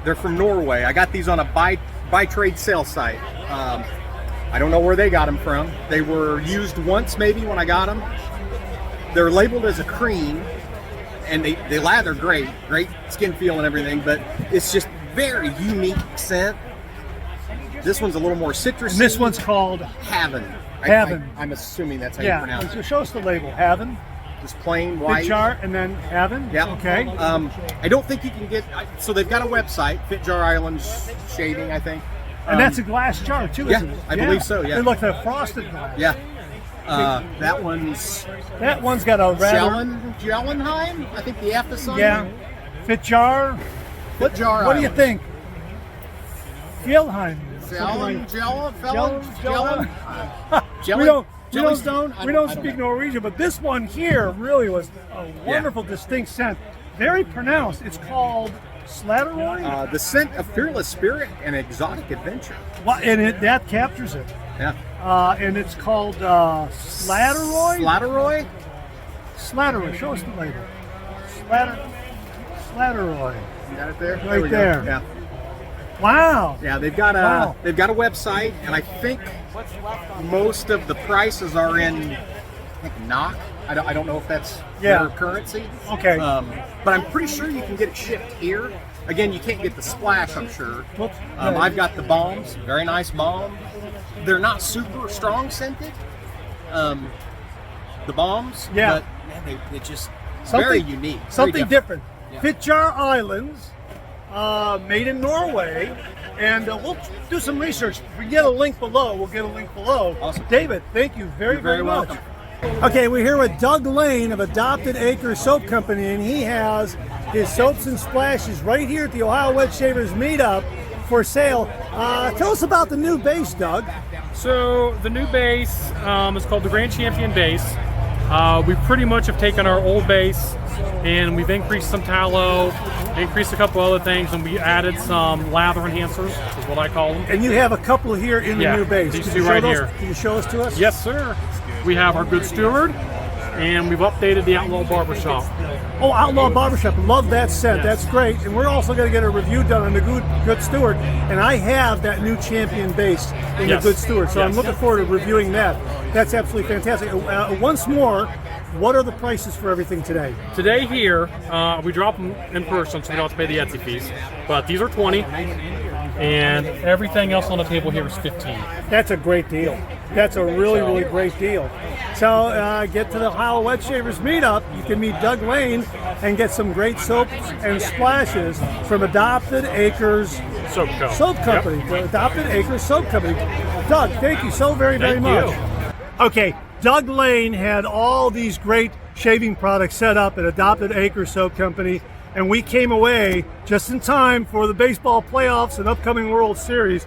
They're from Norway. I got these on a buy trade sale site. I don't know where they got them from. They were used once maybe when I got them. They're labeled as a cream, and they lather great skin feel and everything, but it's just very unique scent. This one's a little more citrusy. And this one's called Haven. Haven. I'm assuming that's how you pronounce it. So show us the label. Haven. Just plain white. Fit Jar and then Haven. Yeah. Okay. I don't think you can get. So they've got a website, Fit Jar Islands Shaving, I think. And that's a glass jar too, isn't it? I believe so. Yeah. It looks like a frosted glass. Yeah. That one's got a rather Gellenheim. I think the F is on. Yeah. Fit Jar. Fit Jar. What do you think? Fjellheim. We don't speak Norwegian, but this one here really was a wonderful, distinct scent. Very pronounced. It's called Slatteroy? The scent of fearless spirit and exotic adventure. Well, and that captures it. Yeah. And it's called Slatteroy? Slatteroy? Slatteroy. Show us the label. Slatteroy. You got it there? Right there. Yeah. Wow. Yeah, they've got a website, and I think most of the prices are in NOK. I don't know if that's their currency. Okay. But I'm pretty sure you can get it shipped here. Again, you can't get the splash, I'm sure. I've got the bombs, very nice bomb. They're not super strong scented, the bombs, but man, they just very unique. Something very different. Yeah. Fit Jar Islands, made in Norway. And we'll do some research. If we get a link below, we'll get a link below. Awesome. David, thank you very much. Welcome. Okay, we're here with Doug Lane of Adopted Acre Soap Company, and he has his soaps and splashes right here at the Ohio Wet Shavers Meetup for sale. Tell us about the new base, Doug. So the new base is called the Grand Champion base. We pretty much have taken our old base and we've increased some tallow, increased a couple other things, and we added some lather enhancers, is what I call them. And you have a couple here in the new base. These two right here. Can you show us to us? Yes, sir. We have our Good Steward, and we've updated the Outlaw Barbershop. Oh, Outlaw Barbershop. Love that set. Yes. That's great. And we're also going to get a review done on the Good Steward. And I have that new Champion base in the Good Steward. So I'm looking forward to reviewing that. That's absolutely fantastic. Once more, what are the prices for everything today? Today here, we drop them in person, so we don't have to pay the Etsy fees. But these are $20. and everything else on the table here is $15. That's a great deal. That's a really great deal. So get to the Ohio Wet Shavers meetup. You can meet Doug Lane and get some great soaps and splashes from Adopted Acres Soap Company. The Adopted Acres Soap Company. Doug, thank you so very much. Okay, Doug Lane had all these great shaving products set up at Adopted Acres Soap Company, and we came away just in time for the baseball playoffs and upcoming World Series.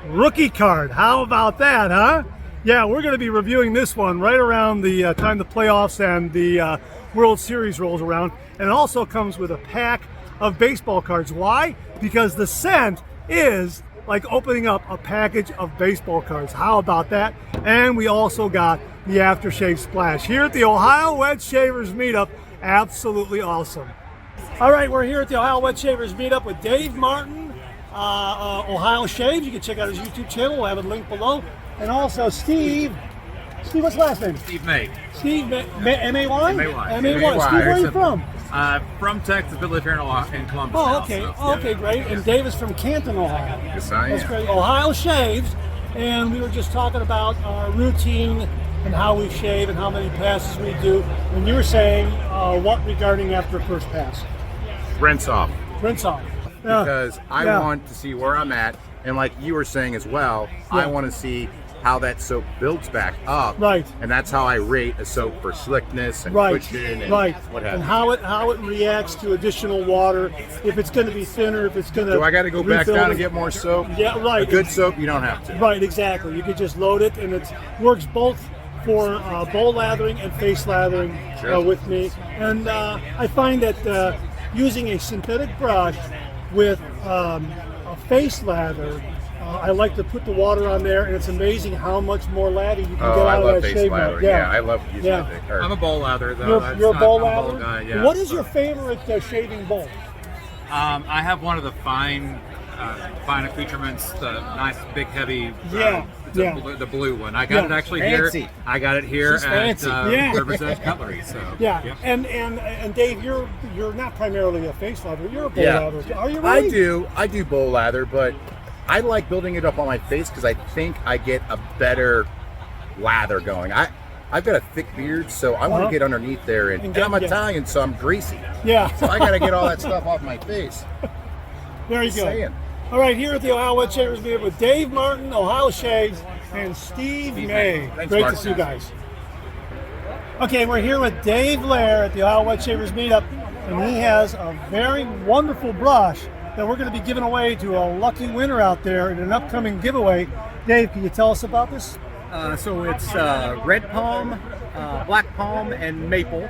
Rookie card, how about that, huh? Yeah, we're going to be reviewing this one right around the time the playoffs and the World Series rolls around. And it also comes with a pack of baseball cards. Why? Because the scent is like opening up a package of baseball cards. How about that? And we also got the aftershave splash here at the Ohio Wet Shavers meetup. Absolutely awesome. All right, we're here at the Ohio Wet Shavers meetup with Dave Martin, Ohio Shaves. You can check out his YouTube channel. We'll have it linked below. And also Steve, what's the last name? Steve May. Steve May, M-A-Y? M-A-Y. M-A-Y. Steve, where are you from? From Texas, but live here in Columbus. Oh, okay. Now, so, Okay, great. And Dave is from Canton, Ohio. Yes, I am. That's great. Ohio Shaves. And we were just talking about our routine and how we shave and how many passes we do. And you were saying what regarding after first pass? Rinse off. Rinse off. Because I want to see where I'm at. And like you were saying as well, I want to see how that soap builds back up. Right. And that's how I rate a soap for slickness and cushion and what have and you. how it reacts to additional water. If it's going to be thinner, if it's going to. Do I got to go back down and get more soap? Yeah, right. A good soap, you don't have to. Right, exactly. You could just load it, and it works both for bowl lathering and face lathering with me. And I find that using a synthetic brush with a face lather, I like to put the water on there, and it's amazing how much more lather you can get out of that shave mat. Yeah, I love using it. I'm a bowl lather, though. You're a bowl lather? Guy, yeah. What is your favorite shaving bowl? I have one of the fine accoutrements, the nice, big, heavy, the blue one. I got it actually here. I got it here at River's Edge Cutlery. So And Dave, you're not primarily a face lather. You're a bowl lather. Are you really? I do bowl lather, but I like building it up on my face because I think I get a better lather going. I've got a thick beard, so I want to get underneath there, and I'm Italian, so I'm greasy. Yeah. So I got to get all that stuff off my face. There you go. All right, here at the Ohio Wet Shavers meetup with Dave Martin, Ohio Shaves, and Steve May. Thanks, Great Mark. to see you guys. Okay, we're here with Dave Lair at the Ohio Wet Shavers meetup, and he has a very wonderful brush that we're going to be giving away to a lucky winner out there in an upcoming giveaway. Dave, can you tell us about this? So it's red palm, black palm, and maple.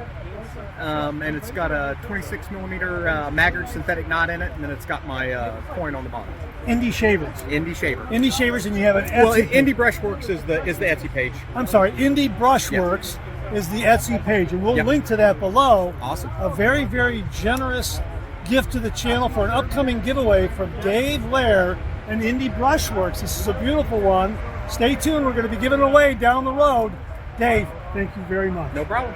And it's got a 26 millimeter Maggard synthetic knot in it, and then it's got my coin on the bottom. Indie Shavers. Indie Shaver. Indie Shavers, and you have an Etsy. Well, Indie Brushworks is the Etsy page. I'm sorry, Indie Brushworks is the Etsy page, and we'll link to that below. Awesome. A very, very generous gift to the channel for an upcoming giveaway from Dave Lair and Indie Brushworks. This is a beautiful one. Stay tuned. We're going to be giving it away down the road. Dave, thank you very much. No problem.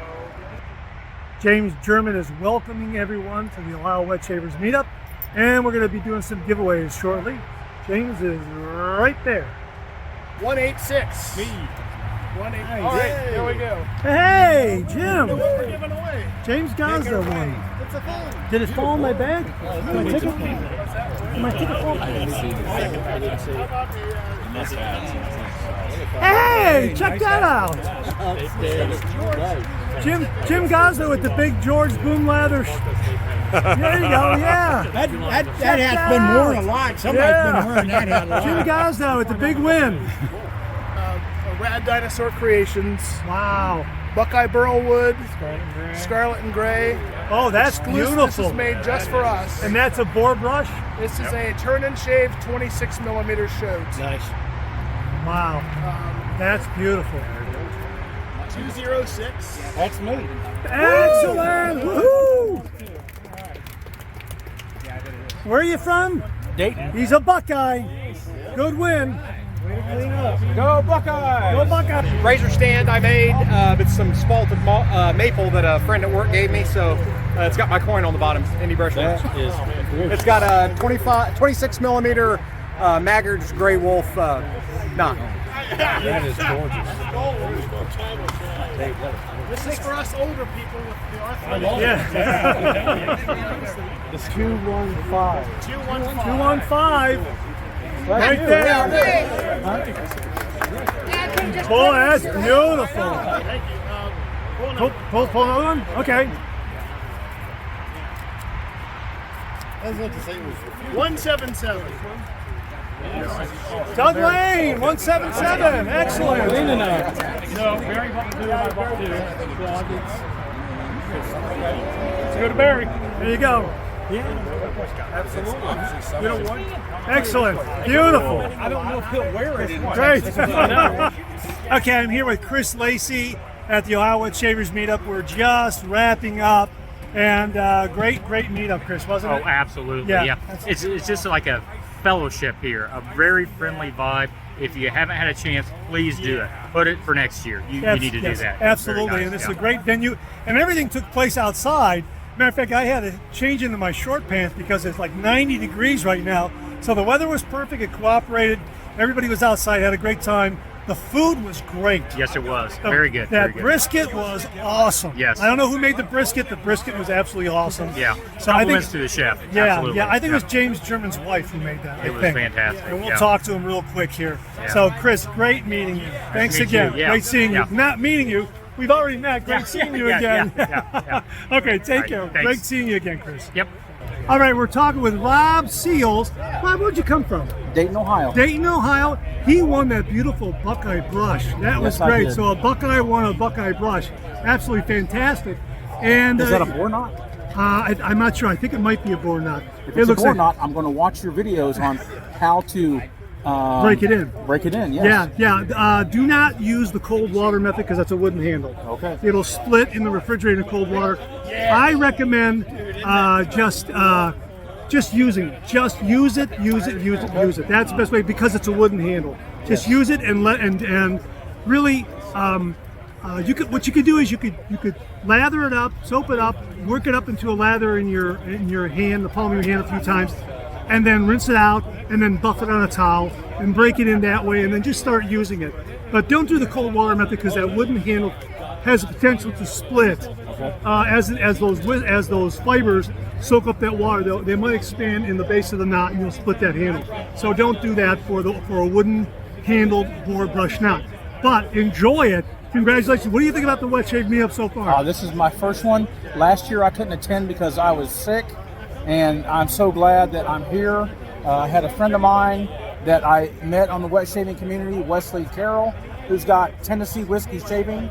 James German is welcoming everyone to the Ohio Wet Shavers meetup, and we're going to be doing some giveaways shortly. James is right there. 186. Me. 186. All right, here we go. Hey, Jim. What we're giving away. James Gosda won. It's a phone. Did it fall in my bag? My ticket? My ticket fall? Hey, check that out. Jim Gosda with the big George Boom Lather. There you go, yeah. That hat's been worn a lot. Somebody's been wearing that hat a lot. Jim Gosda with the big win. Rad Dinosaur Creations. Wow. Buckeye Burlwood. Scarlet and Gray. Oh, that's beautiful. This is made just for us. And that's a boar brush? This is a turn and shave 26 millimeter shows. Nice. Wow. That's beautiful. 206. That's me. Excellent. Woohoo! Where are you from? Dayton. He's a Buckeye. Good win. Go Buckeye! Go Buckeye! Razor stand I made with some spalted maple that a friend at work gave me, so it's got my coin on the bottom. Indie Brushworks. It's got a 26 millimeter Maggard's Gray Wolf knot. That is gorgeous. This is for us older people with the arthritis. Yeah. It's 215. 215. Right there. Boy, that's beautiful. Pull another one? Okay. That's what to say was 177. Doug Lane, 177. Excellent. No, Barry bought two, I bought two. Let's go to Barry. There you go. Yeah, absolutely. You know what? Excellent. Beautiful. I don't know if he'll wear it anymore. Great. Okay, I'm here with Chris Lacey at the Ohio Wood Shavers meetup. We're just wrapping up, and great meetup, Chris, wasn't it? Oh, absolutely. Yeah. Yeah. It's just like a fellowship here, a very friendly vibe. If you haven't had a chance, please do it. Put it for next year. You need to do that. Absolutely, Nice. and it's a great venue, and everything took place outside. Matter of fact, I had to change into my short pants because it's like 90 degrees right now. So the weather was perfect. It cooperated. Everybody was outside, had a great time. The food was great. Yes, it was. Very good. That very good. brisket was awesome. Yes. I don't know who made the brisket. The brisket was absolutely awesome. Yeah. So I think Compliments to the chef. Yeah, Absolutely. yeah. I think it was James German's wife who made that. It was fantastic. And we'll Yeah. talk to him real quick here. Yeah. So, Chris, great meeting you. Thanks meet again. you. Yeah. Great seeing Yeah. you. Not meeting you. We've already met. Great seeing you again. Okay, take All care. right, thanks. Great seeing you again, Chris. Yep. All right, we're talking with Rob Seals. Rob, where'd you come from? Dayton, Ohio. Dayton, Ohio. He won that beautiful Buckeye brush. That was Yes, I great. did. So a Buckeye won a Buckeye brush. Absolutely fantastic. And Is that a boar knot? I'm not sure. I think it might be a boar knot. If it's a boar knot, I'm going to watch your videos on how to break it in. Break it in, yes. Yeah. Do not use the cold water method because that's a wooden handle. Okay. It'll split in the refrigerator in cold water. I recommend just using it. Just use it. That's the best way because it's a wooden handle. Just use it and really. What you could do is you could lather it up, soap it up, work it up into a lather in your hand, the palm of your hand a few times, and then rinse it out, and then buff it on a towel, and break it in that way, and then just start using it. But don't do the cold water method because that wooden handle has the potential to split as those fibers soak up that water. They might expand in the base of the knot, and you'll split that handle. So don't do that for a wooden handled boar brush knot. But enjoy it. Congratulations. What do you think about the Wet Shave meetup so far? This is my first one. Last year I couldn't attend because I was sick, and I'm so glad that I'm here. I had a friend of mine that I met on the wet shaving community, Wesley Carroll, who's got Tennessee Whiskey Shaving,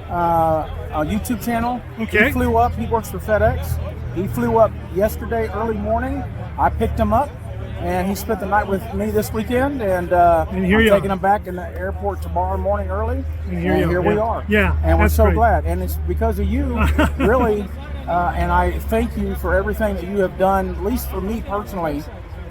a YouTube channel. Okay. He flew up. He works for FedEx. He flew up yesterday early morning. I picked him up, and he spent the night with me this weekend, and I'm taking him back in the airport tomorrow morning early, and here we are. Yeah, and we're that's so great. glad, and it's because of you, really, and I thank you for everything that you have done, at least for me personally,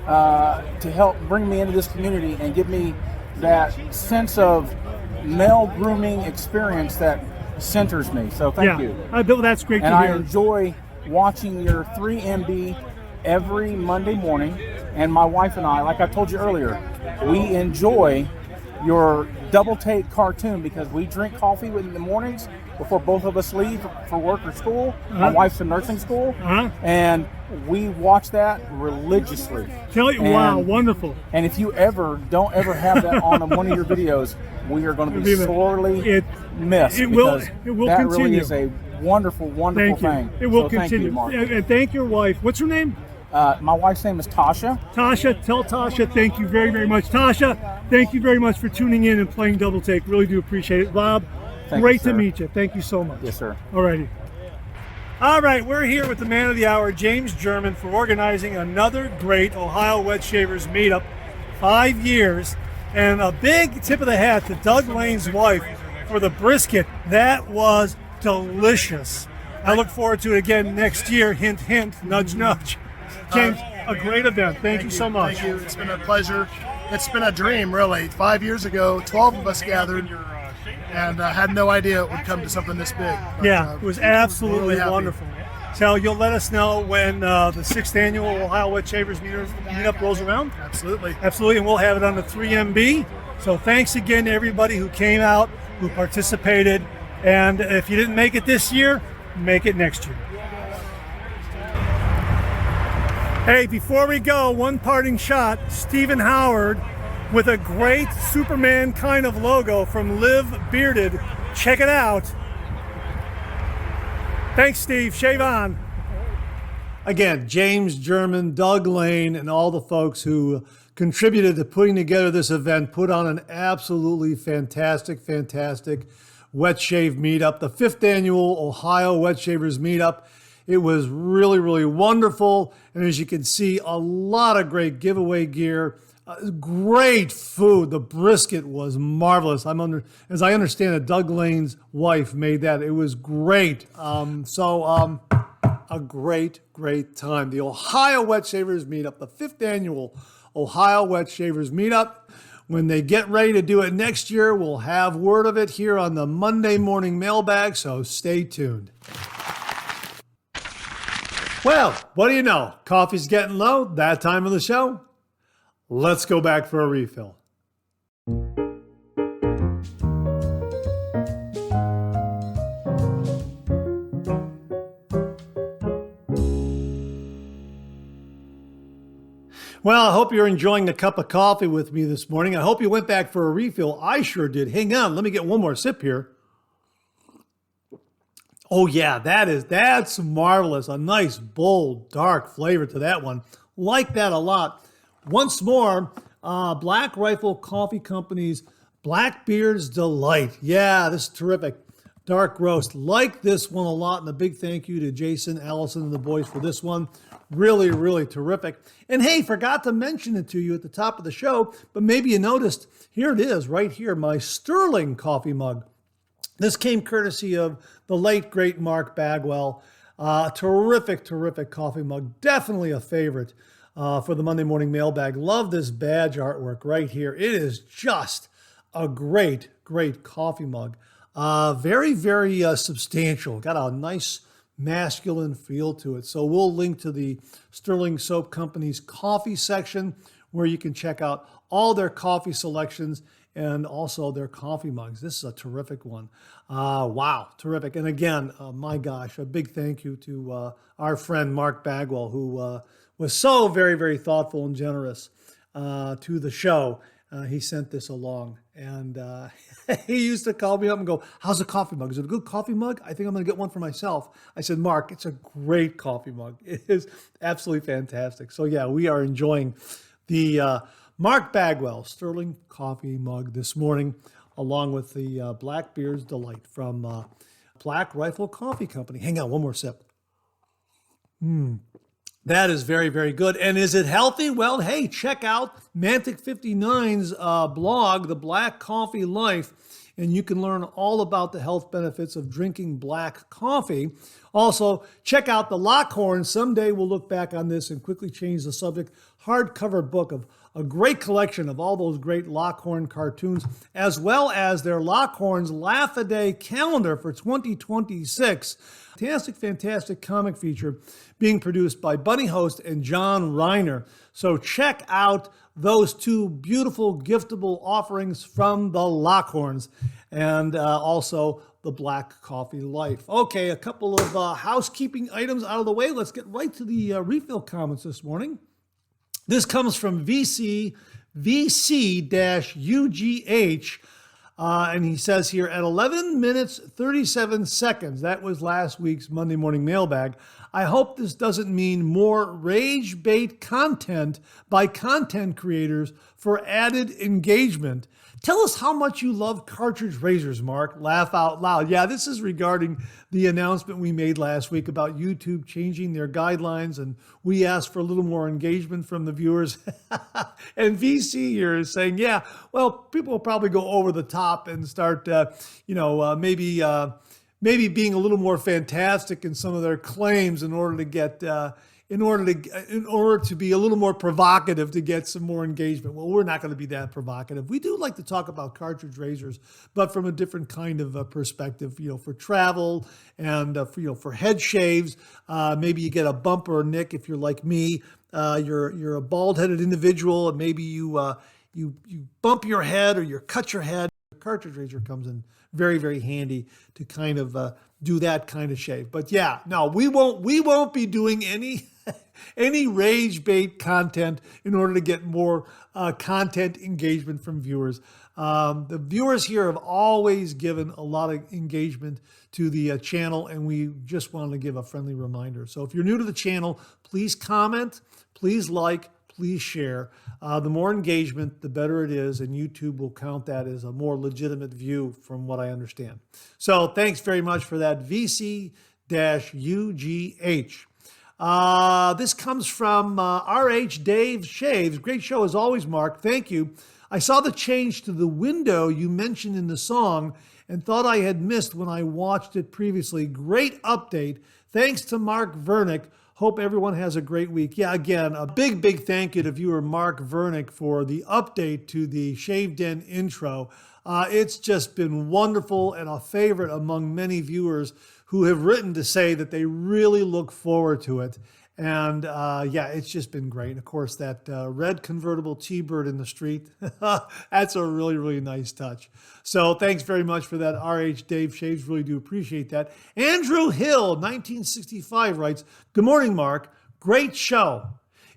to help bring me into this community and give me that sense of male grooming experience that centers me. So thank you. Bill, that's great and to I hear. enjoy watching your 3MB every Monday morning, and my wife and I, like I told you earlier, we enjoy your double take cartoon because we drink coffee in the mornings before both of us leave for work or school. My wife's in nursing school, and we watch that religiously. Wow, wonderful. And if you don't ever have that on one of your videos, we are going to be sorely missed. It will that continue. really is a wonderful, wonderful Thank you. thing. It will So continue. Thank you, Mark. And thank your wife. What's her name? My wife's name is Tasha. Tasha, tell Tasha thank you very, very much. Tasha, thank you very much for tuning in and playing Double Take. Really do appreciate it. Rob, Thank great you, to sir. meet you. Thank you so much. Yes, sir. All righty. All right, we're here with the man of the hour, James German, for organizing another great Ohio Wet Shavers meetup. 5 years. And a big tip of the hat to Doug Lane's wife for the brisket. That was delicious. I look forward to it again next year. Hint, hint, nudge, nudge. James, a great event. Thank you so much. Thank you. It's been a pleasure. It's been a dream, really. 5 years ago, 12 of us gathered, and had no idea it would come to something this big. But, Yeah, it was absolutely really happy. wonderful. So you'll let us know when the 6th annual Ohio Wet Shavers meetup rolls around? Absolutely. Absolutely, and we'll have it on the 3MB. So thanks again to everybody who came out, who participated, and if you didn't make it this year, make it next year. Hey, before we go, one parting shot, Stephen Howard with a great Superman kind of logo from Live Bearded. Check it out. Thanks, Steve. Shave on. Again, James German, Doug Lane, and all the folks who contributed to putting together this event, put on an absolutely fantastic Wet Shave meetup, the 5th annual Ohio Wet Shavers meetup. It was really, really wonderful. And as you can see, a lot of great giveaway gear, great food. The brisket was marvelous. As I understand it, Doug Lane's wife made that. It was great. A great time. The Ohio Wet Shavers meetup, the 5th annual Ohio Wet Shavers meetup. When they get ready to do it next year, we'll have word of it here on the Monday morning mailbag, so stay tuned. Well, what do you know? Coffee's getting low, that time of the show. Let's go back for a refill. Well, I hope you're enjoying a cup of coffee with me this morning. I hope you went back for a refill. I sure did. Hang on, let me get one more sip here. Oh yeah, that's marvelous. A nice, bold, dark flavor to that one. Like that a lot. Once more, Black Rifle Coffee Company's Blackbeard's Delight. Yeah, this is terrific. Dark roast. Like this one a lot, and a big thank you to Jason, Allison, and the boys for this one. Really, really terrific. And hey, forgot to mention it to you at the top of the show, but maybe you noticed, here it is right here, my Sterling coffee mug. This came courtesy of the late, great Mark Bagwell. Terrific coffee mug. Definitely a favorite for the Monday morning mailbag. Love this badge artwork right here. It is just a great coffee mug. Very substantial. Got a nice masculine feel to it. So we'll link to the Sterling Soap Company's coffee section where you can check out all their coffee selections and also their coffee mugs. This is a terrific one. Wow, terrific. And again, my gosh, a big thank you to our friend Mark Bagwell, who was so very thoughtful and generous to the show. He sent this along, and he used to call me up and go, how's the coffee mug? Is it a good coffee mug? I think I'm going to get one for myself. I said, Mark, it's a great coffee mug. It is absolutely fantastic. So yeah, we are enjoying the Mark Bagwell Sterling coffee mug this morning, along with the Blackbeard's Delight from Black Rifle Coffee Company. Hang on, one more sip. That is very good. And is it healthy? Well, hey, check out Mantic 59's blog, The Black Coffee Life, and you can learn all about the health benefits of drinking black coffee. Also, check out the Lockhorn. Someday we'll look back on this and quickly change the subject. Hardcover book of a great collection of all those great Lockhorn cartoons, as well as their Lockhorn's Laugh-A-Day calendar for 2026. Fantastic comic feature being produced by Bunny Host and John Reiner. So check out those two beautiful giftable offerings from the Lockhorns and also the Black Coffee Life. Okay, a couple of housekeeping items out of the way. Let's get right to the refill comments this morning. This comes from VC-UGH, and he says here, at 11 minutes, 37 seconds, that was last week's Monday morning mailbag, I hope this doesn't mean more rage bait content by content creators for added engagement. Tell us how much you love cartridge razors, Mark. Laugh out loud. Yeah, this is regarding the announcement we made last week about YouTube changing their guidelines, and we asked for a little more engagement from the viewers. And VC here is saying, yeah, well, people will probably go over the top and start, maybe being a little more fantastic in some of their claims in order to get in order to be a little more provocative to get some more engagement. Well, we're not going to be that provocative. We do like to talk about cartridge razors, but from a different kind of perspective. For travel and for head shaves. Maybe you get a bump or a nick if you're like me. You're a bald-headed individual, and maybe you bump your head or you cut your head. The cartridge razor comes in very, very handy to kind of do that kind of shave. But yeah, no, we won't be doing any rage bait content in order to get more content engagement from viewers. The viewers here have always given a lot of engagement to the channel, and we just wanted to give a friendly reminder. So if you're new to the channel, please comment, please like, please share. The more engagement, the better it is, and YouTube will count that as a more legitimate view from what I understand. So thanks very much for that, VC-UGH. This comes from RH Dave Shaves. Great show as always, Mark. Thank you. I saw the change to the window you mentioned in the song and thought I had missed when I watched it previously. Great update. Thanks to Mark Vernick. Hope everyone has a great week. Yeah, again, a big, big thank you to viewer Mark Vernick for the update to the Shave Den intro. It's just been wonderful and a favorite among many viewers who have written to say that they really look forward to it. And yeah, it's just been great. Of course, that red convertible T-Bird in the street, that's a really, really nice touch. So thanks very much for that, RH Dave Shaves. Really do appreciate that. Andrew Hill, 1965, writes, "Good morning, Mark. Great show.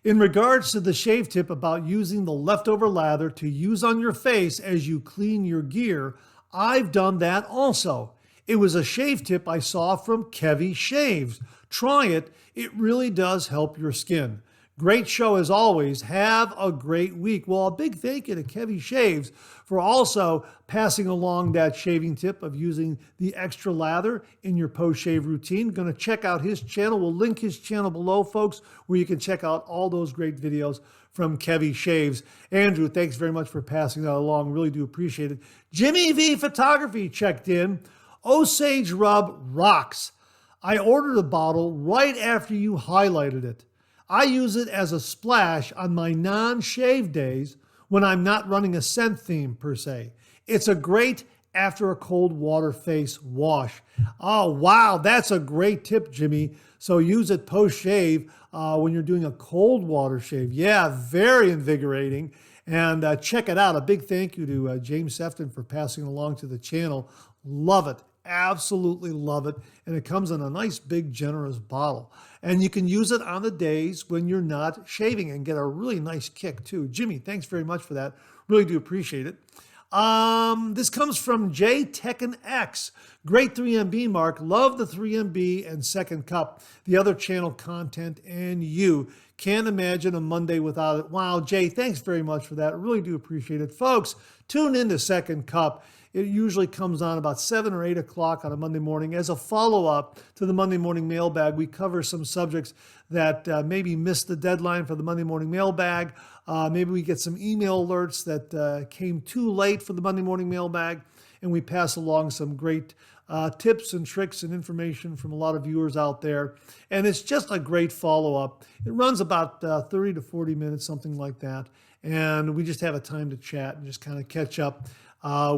In regards to the shave tip about using the leftover lather to use on your face as you clean your gear, I've done that also. It was a shave tip I saw from Kevy Shaves. Try it. It really does help your skin. Great show as always. Have a great week." Well, a big thank you to Kevy Shaves for also passing along that shaving tip of using the extra lather in your post-shave routine. Going to check out his channel. We'll link his channel below, folks, where you can check out all those great videos from Kevy Shaves. Andrew, thanks very much for passing that along. Really do appreciate it. Jimmy V Photography checked in. Osage Rub rocks. I ordered a bottle right after you highlighted it. I use it as a splash on my non-shave days when I'm not running a scent theme per se. It's a great after a cold water face wash. Oh, wow, that's a great tip, Jimmy. So use it post-shave when you're doing a cold water shave. Yeah, very invigorating. And check it out. A big thank you to James Sefton for passing it along to the channel. Love it. Absolutely love it. And it comes in a nice big generous bottle. And you can use it on the days when you're not shaving and get a really nice kick too. Jimmy, thanks very much for that. Really do appreciate it. This comes from J Tekken X. Great 3MB, Mark. Love the 3MB and Second Cup, the other channel content, and you. Can't imagine a Monday without it. Wow, Jay, thanks very much for that. Really do appreciate it. Folks, tune in to Second Cup. It usually comes on about 7 or 8 o'clock on a Monday morning. As a follow-up to the Monday morning mailbag, we cover some subjects that maybe missed the deadline for the Monday morning mailbag. Maybe we get some email alerts that came too late for the Monday morning mailbag, and we pass along some great tips and tricks and information from a lot of viewers out there. And it's just a great follow-up. It runs about 30 to 40 minutes, something like that. And we just have a time to chat and just kind of catch up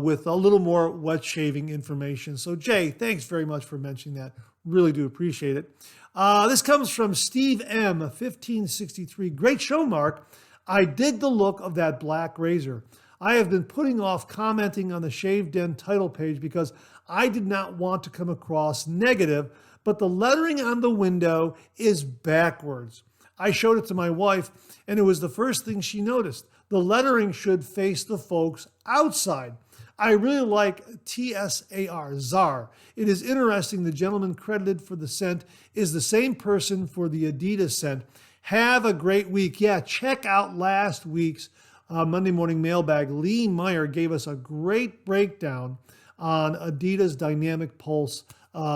with a little more wet shaving information. So Jay, thanks very much for mentioning that. Really do appreciate it. This comes from Steve M, 1563. Great show, Mark. I dig the look of that black razor. I have been putting off commenting on the Shave Den title page because I did not want to come across negative, but the lettering on the window is backwards. I showed it to my wife, and it was the first thing she noticed. The lettering should face the folks outside. I really like TSAR, Czar. It is interesting the gentleman credited for the scent is the same person for the Adidas scent. Have a great week. Yeah, check out last week's Monday morning mailbag. Lee Meyer gave us a great breakdown on Adidas Dynamic Pulse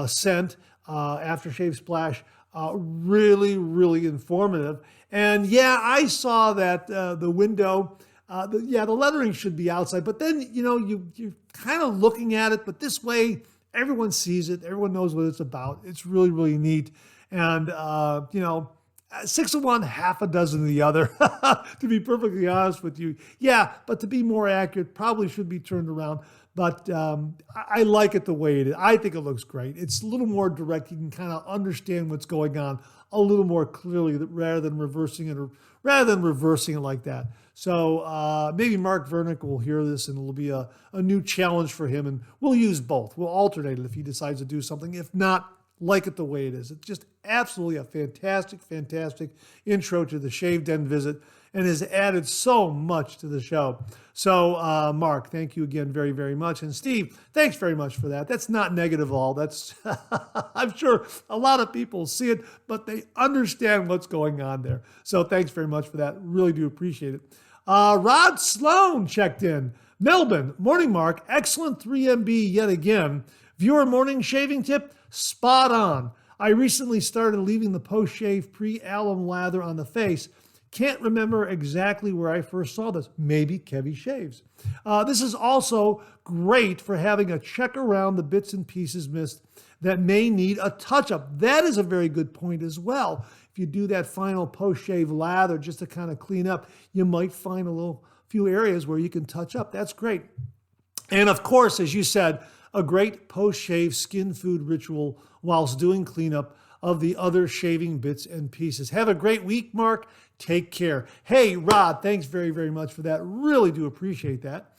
scent, aftershave splash. Really, really informative. And yeah, I saw that the window, the lettering should be outside, but then, you're kind of looking at it, but this way everyone sees it. Everyone knows what it's about. It's really, really neat. And, 6 of one, half a dozen of the other, to be perfectly honest with you. Yeah, but to be more accurate, probably should be turned around. But I like it the way it is. I think it looks great. It's a little more direct. You can kind of understand what's going on a little more clearly rather than reversing it like that. So maybe Mark Vernick will hear this and it'll be a new challenge for him. And we'll use both. We'll alternate it if he decides to do something. If not, like it the way it is. It's just absolutely a fantastic, fantastic intro to the Shave Den visit and has added so much to the show. So, Mark, thank you again very, very much. And Steve, thanks very much for that. That's not negative at all. That's, I'm sure a lot of people see it, but they understand what's going on there. So thanks very much for that. Really do appreciate it. Rod Sloan checked in. Melbourne, morning, Mark. Excellent 3MB yet again. Viewer morning shaving tip, spot on. I recently started leaving the post-shave pre-alum lather on the face. Can't remember exactly where I first saw this. Maybe Kevy Shaves. This is also great for having a check around the bits and pieces missed that may need a touch-up. That is a very good point as well. If you do that final post-shave lather just to kind of clean up, you might find a few areas where you can touch up. That's great. And of course, as you said, a great post-shave skin food ritual whilst doing cleanup of the other shaving bits and pieces. Have a great week, Mark. Take care. Hey, Rod, thanks very, very much for that. Really do appreciate that.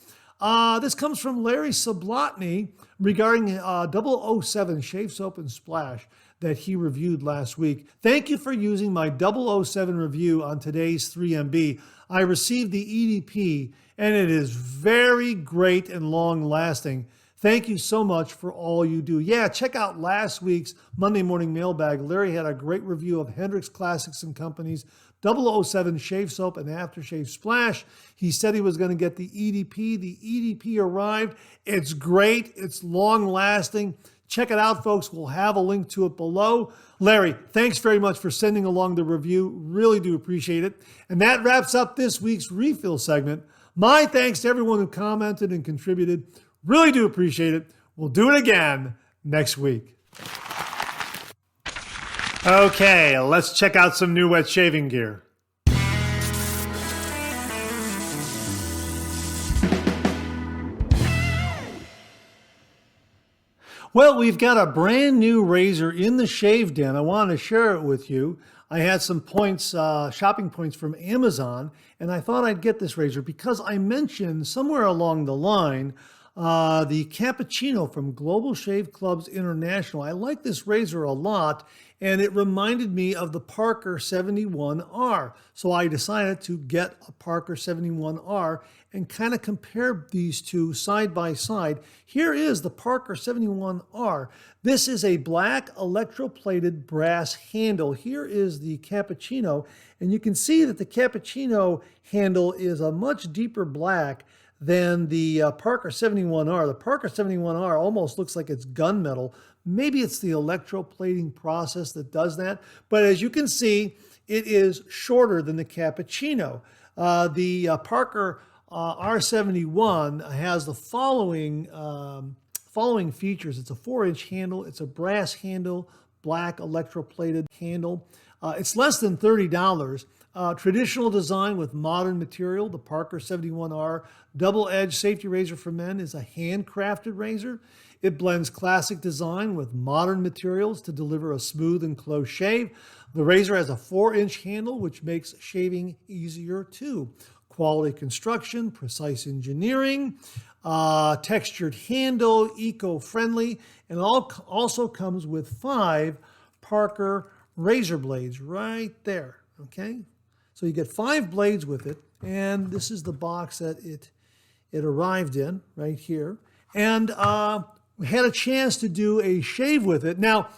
This comes from Larry Sablotny regarding 007 Shave Soap and Splash that he reviewed last week. Thank you for using my 007 review on today's 3MB. I received the EDP, and it is very great and long-lasting. Thank you so much for all you do. Yeah, check out last week's Monday Morning Mailbag. Larry had a great review of Hendrix Classics and Company's 007 Shave Soap and Aftershave Splash. He said he was going to get the EDP. The EDP arrived. It's great. It's long-lasting. Check it out, folks. We'll have a link to it below. Larry, thanks very much for sending along the review. Really do appreciate it. And that wraps up this week's refill segment. My thanks to everyone who commented and contributed. Really do appreciate it. We'll do it again next week. Okay, let's check out some new wet shaving gear. Well, we've got a brand new razor in the Shave Den. I want to share it with you. I had some points, shopping points from Amazon, and I thought I'd get this razor because I mentioned somewhere along the line the Cappuccino from Global Shave Clubs International. I like this razor a lot, and it reminded me of the Parker 71R. So I decided to get a Parker 71R and kind of compare these two side by side. Here is the Parker 71R. This is a black electroplated brass handle. Here is the Cappuccino, and you can see that the Cappuccino handle is a much deeper black than the Parker 71R. The Parker 71R almost looks like it's gunmetal. Maybe it's the electroplating process that does that. But as you can see, it is shorter than the Cappuccino. The Parker R71 has the following features. It's a 4-inch handle. It's a brass handle, black electroplated handle. It's less than $30. Traditional design with modern material. The Parker 71R double-edged safety razor for men is a handcrafted razor. It blends classic design with modern materials to deliver a smooth and close shave. The razor has a 4-inch handle, which makes shaving easier too. Quality construction, precise engineering, textured handle, eco-friendly, and it also comes with 5 Parker razor blades right there, okay? So you get 5 blades with it, and this is the box that it arrived in right here. And we had a chance to do a shave with it. Now,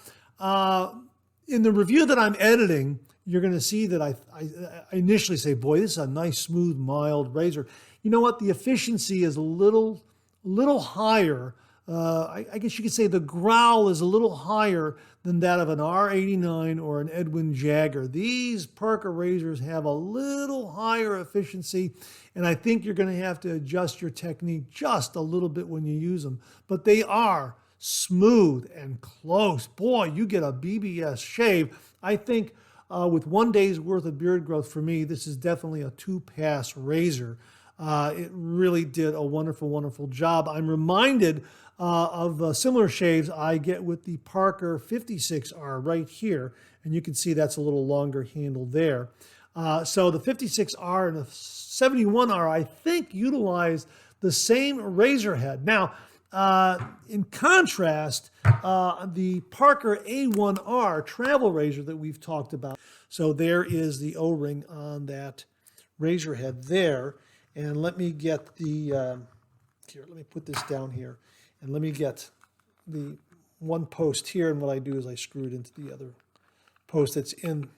in the review that I'm editing, you're going to see that I initially say, boy, this is a nice, smooth, mild razor. You know what? The efficiency is a little higher. I guess you could say the growl is a little higher than that of an R89 or an Edwin Jagger. These Parker razors have a little higher efficiency, and I think you're going to have to adjust your technique just a little bit when you use them. But they are smooth and close. Boy, you get a BBS shave. I think with 1 day's worth of beard growth, for me, this is definitely a 2-pass razor. It really did a wonderful, wonderful job. I'm reminded of similar shaves I get with the Parker 56R right here, and you can see that's a little longer handle there. So the 56R and the 71R, I think, utilize the same razor head. Now, in contrast, the Parker A1R travel razor that we've talked about, so there is the O-ring on that razor head there. And let me get the, here, let me put this down here. And let me get the one post here. And what I do is I screw it into the other post that's in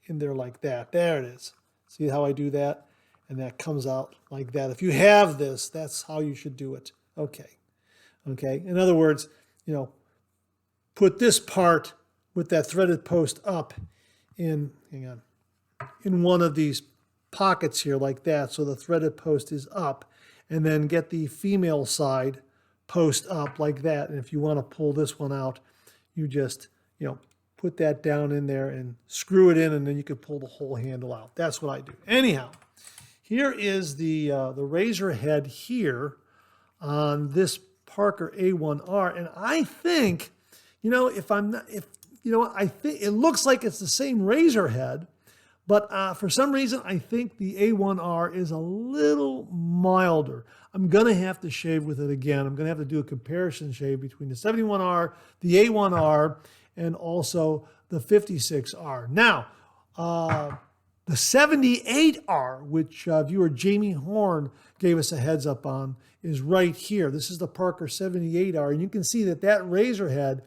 there like that. There it is. See how I do that? And that comes out like that. If you have this, that's how you should do it. Okay. Okay. In other words, put this part with that threaded post up in, hang on, in one of these pockets here like that, so the threaded post is up, and then get the female side post up like that. And if you want to pull this one out, you just put that down in there and screw it in, and then you can pull the whole handle out. That's what I do. Anyhow, here is the razor head here on this Parker A1R, and I think I think it looks like it's the same razor head. But for some reason, I think the A1R is a little milder. I'm going to have to shave with it again. I'm going to have to do a comparison shave between the 71R, the A1R, and also the 56R. Now, the 78R, which viewer Jamie Horn gave us a heads up on, is right here. This is the Parker 78R, and you can see that razor head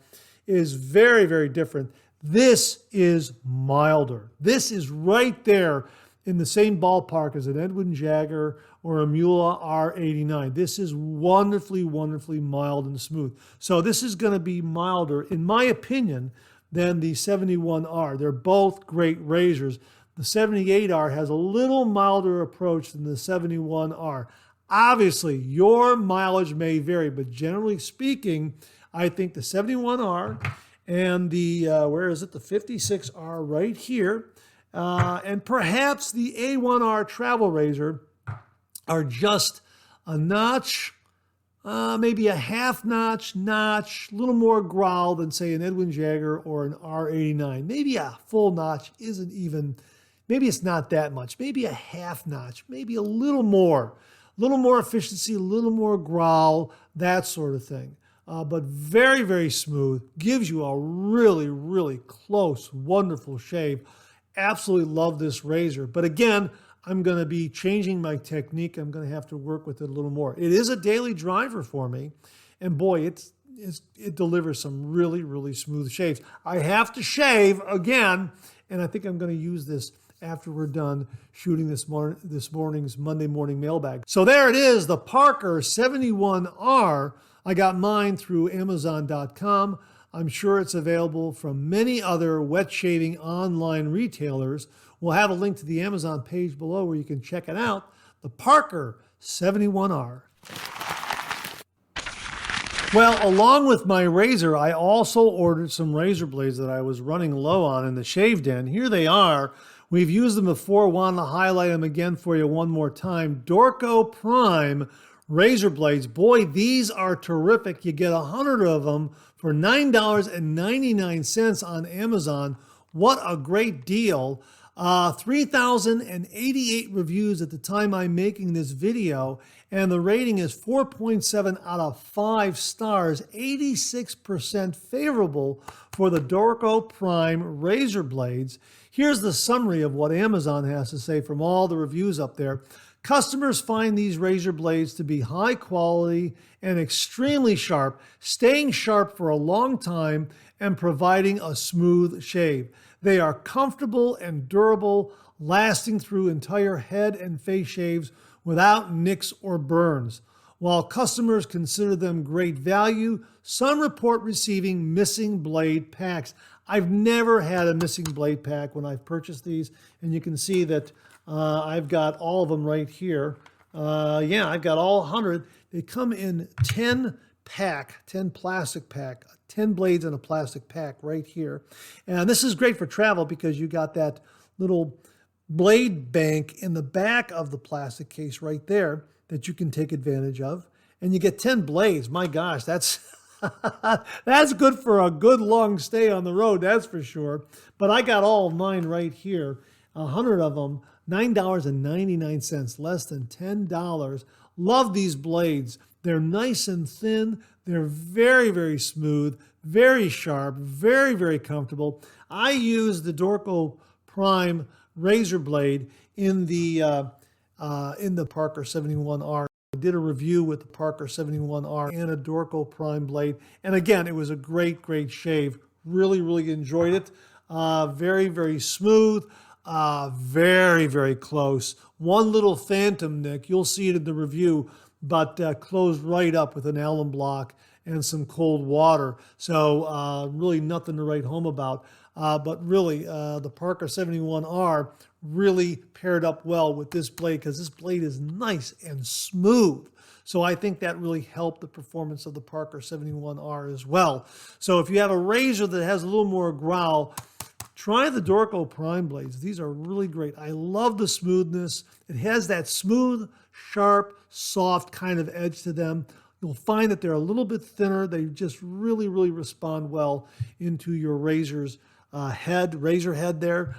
is very, very different. This is milder. This is right there in the same ballpark as an Edwin Jagger or a Mula R89. This is wonderfully, wonderfully mild and smooth. So this is going to be milder, in my opinion, than the 71R. They're both great razors. The 78R has a little milder approach than the 71R. Obviously, your mileage may vary, but generally speaking, I think the 71R and the, where is it? The 56R right here. And perhaps the A1R travel razor are just a notch, maybe a half notch, a little more growl than, say, an Edwin Jagger or an R89. Maybe a full notch isn't even, maybe it's not that much. Maybe a half notch, maybe a little more efficiency, a little more growl, that sort of thing. But very, very smooth. Gives you a really, really close, wonderful shave. Absolutely love this razor. But again, I'm going to be changing my technique. I'm going to have to work with it a little more. It is a daily driver for me. And boy, it delivers some really, really smooth shaves. I have to shave again, and I think I'm going to use this after we're done shooting this morning's Monday morning mailbag. So there it is, the Parker 71R. I got mine through Amazon.com. I'm sure it's available from many other wet shaving online retailers. We'll have a link to the Amazon page below where you can check it out. The Parker 71R. Well, along with my razor, I also ordered some razor blades that I was running low on in the shave den. Here they are. We've used them before. Want to highlight them again for you one more time. Dorco Prime razor blades. Boy, these are terrific. You get 100 of them for $9.99 on Amazon. What a great deal. 3,088 reviews at the time I'm making this video, and the rating is 4.7 out of 5 stars, 86% favorable for the Dorco Prime razor blades. Here's the summary of what Amazon has to say from all the reviews up there. Customers find these razor blades to be high quality and extremely sharp, staying sharp for a long time and providing a smooth shave. They are comfortable and durable, lasting through entire head and face shaves without nicks or burns. While customers consider them great value, some report receiving missing blade packs. I've never had a missing blade pack when I've purchased these, and you can see that I've got all of them right here. Yeah, I've got all 100. They come in 10 pack, 10 plastic pack, 10 blades in a plastic pack right here. And this is great for travel because you got that little blade bank in the back of the plastic case right there that you can take advantage of. And you get 10 blades. My gosh, that's that's good for a good long stay on the road, that's for sure. But I got all of mine right here, 100 of them, $9.99, less than $10. Love these blades. They're nice and thin. They're very, very smooth, very sharp, very, very comfortable. I use the Dorco Prime razor blade in the Parker 71R. I did a review with the Parker 71R and a Dorco Prime blade. And again, it was a great, great shave. Really, really enjoyed it. Very, very smooth. Very, very close. One little phantom nick, you'll see it in the review, but closed right up with an alum block and some cold water. So really nothing to write home about. But really, the Parker 71R really paired up well with this blade because this blade is nice and smooth. So I think that really helped the performance of the Parker 71R as well. So if you have a razor that has a little more growl, try the Dorco Prime blades. These are really great. I love the smoothness. It has that smooth, sharp, soft kind of edge to them. You'll find that they're a little bit thinner. They just really, really respond well into your razor's razor head there.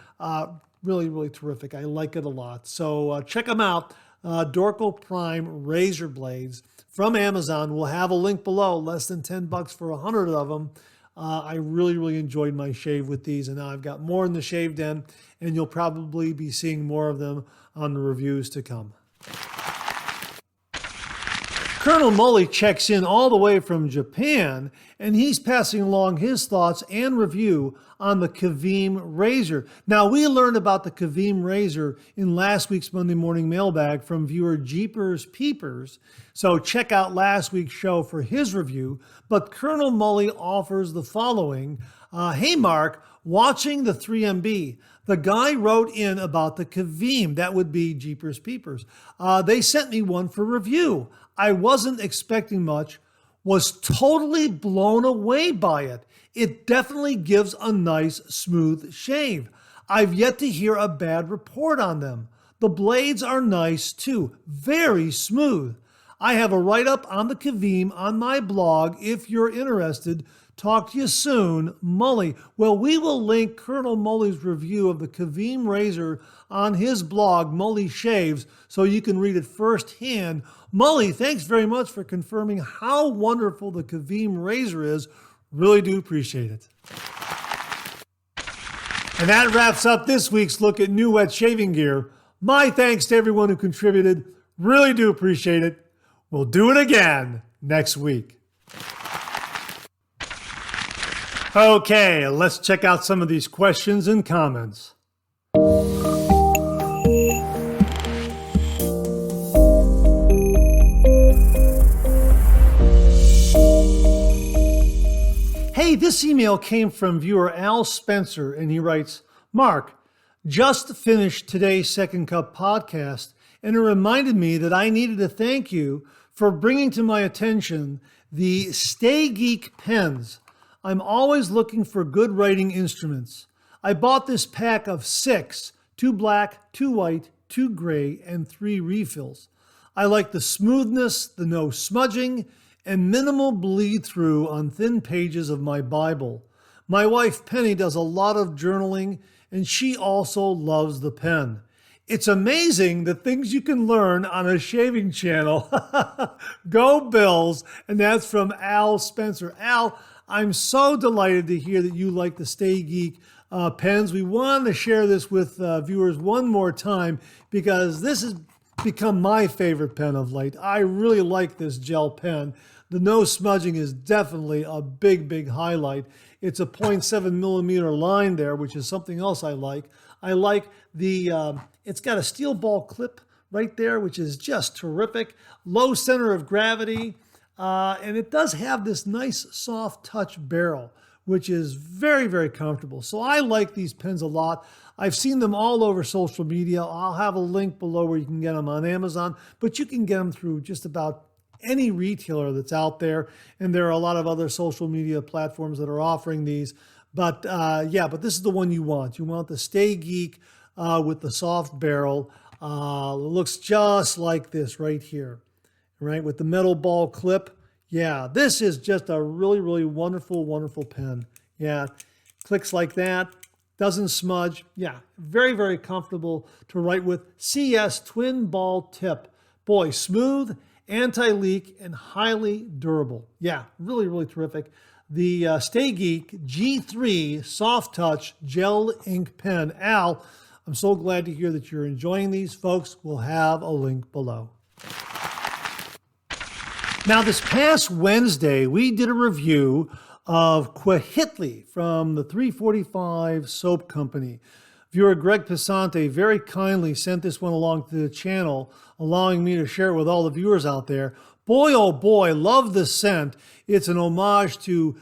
Really, really terrific. I like it a lot. So check them out. Dorco Prime razor blades from Amazon. We'll have a link below. Less than $10 for 100 of them. I really, really enjoyed my shave with these, and now I've got more in the shave den, and you'll probably be seeing more of them on the reviews to come. Colonel Mully checks in all the way from Japan, and he's passing along his thoughts and review on the Kavim razor. Now, we learned about the Kavim razor in last week's Monday Morning Mailbag from viewer Jeepers Peepers, so check out last week's show for his review. But Colonel Mully offers the following. Hey, Mark, watching the 3MB. The guy wrote in about the Kavim. That would be Jeepers Peepers. They sent me one for review. I wasn't expecting much, was totally blown away by it. It definitely gives a nice, smooth shave. I've yet to hear a bad report on them. The blades are nice too, very smooth. I have a write-up on the Kavim on my blog if you're interested. Talk to you soon, Mully. Well, we will link Colonel Mully's review of the Kavim razor on his blog, Mully Shaves, so you can read it firsthand. Mully, thanks very much for confirming how wonderful the Kavim razor is. Really do appreciate it. And that wraps up this week's look at new wet shaving gear. My thanks to everyone who contributed. Really do appreciate it. We'll do it again next week. Okay, let's check out some of these questions and comments. Hey, this email came from viewer Al Spencer, and he writes, Mark, just finished today's Second Cup podcast, and it reminded me that I needed to thank you for bringing to my attention the Stay Geek pens. I'm always looking for good writing instruments. I bought this pack of 6, 2 black, 2 white, 2 gray, and 3 refills. I like the smoothness, the no smudging, and minimal bleed through on thin pages of my Bible. My wife Penny does a lot of journaling, and she also loves the pen. It's amazing the things you can learn on a shaving channel. Go Bills! And that's from Al Spencer. Al, I'm so delighted to hear that you like the Stay Geek pens. We want to share this with viewers one more time because this has become my favorite pen of late. I really like this gel pen. The no smudging is definitely a big, big highlight. It's a 0.7 millimeter line there, which is something else I like. I like the, it's got a steel ball clip right there, which is just terrific. Low center of gravity. And it does have this nice soft touch barrel, which is very, very comfortable. So I like these pens a lot. I've seen them all over social media. I'll have a link below where you can get them on Amazon, but you can get them through just about any retailer that's out there. And there are a lot of other social media platforms that are offering these. But but this is the one you want. You want the Stay Geek with the soft barrel. It looks just like this right here, right? With the metal ball clip. Yeah, this is just a really, really wonderful, wonderful pen. Yeah, clicks like that. Doesn't smudge. Yeah, very, very comfortable to write with. CS twin ball tip. Boy, smooth, anti-leak, and highly durable. Yeah, really, really terrific. The Stay Geek G3 Soft Touch Gel Ink Pen. Al, I'm so glad to hear that you're enjoying these. Folks, we'll have a link below. Now, this past Wednesday, we did a review of Quahitli from the 345 Soap Company. Viewer Greg Pisante very kindly sent this one along to the channel, allowing me to share it with all the viewers out there. Boy, oh boy, love the scent. It's an homage to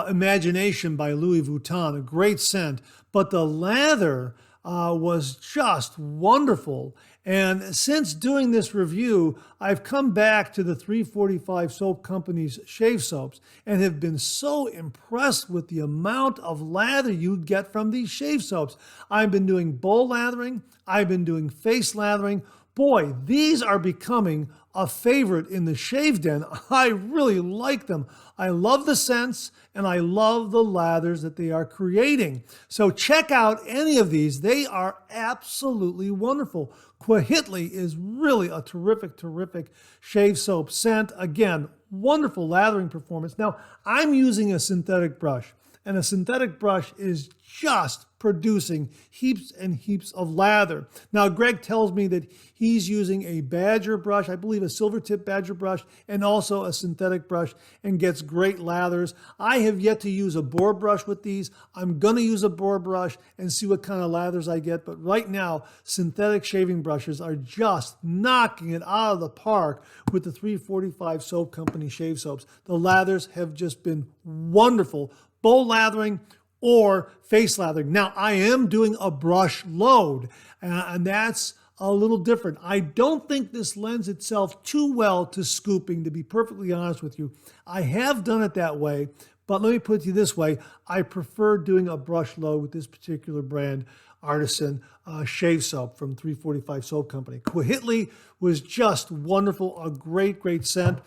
Imagination by Louis Vuitton, a great scent. But the lather was just wonderful. And since doing this review, I've come back to the 345 Soap Company's shave soaps and have been so impressed with the amount of lather you get from these shave soaps. I've been doing bowl lathering. I've been doing face lathering. Boy, these are becoming a favorite in the shave den. I really like them. I love the scents and I love the lathers that they are creating. So check out any of these. They are absolutely wonderful. Quahitli is really a terrific, terrific shave soap scent. Again, wonderful lathering performance. Now, I'm using a synthetic brush, and a synthetic brush is just producing heaps and heaps of lather. Now, Greg tells me that he's using a Badger brush, I believe a silver tip Badger brush, and also a synthetic brush, and gets great lathers. I have yet to use a boar brush with these. I'm going to use a boar brush and see what kind of lathers I get. But right now, synthetic shaving brushes are just knocking it out of the park with the 345 Soap Company shave soaps. The lathers have just been wonderful. Bowl lathering or face lathering. Now, I am doing a brush load, and that's a little different. I don't think this lends itself too well to scooping, to be perfectly honest with you. I have done it that way, but let me put it to you this way. I prefer doing a brush load with this particular brand, Artisan shave soap from 345 Soap Company. Quahitli was just wonderful, a great, great scent.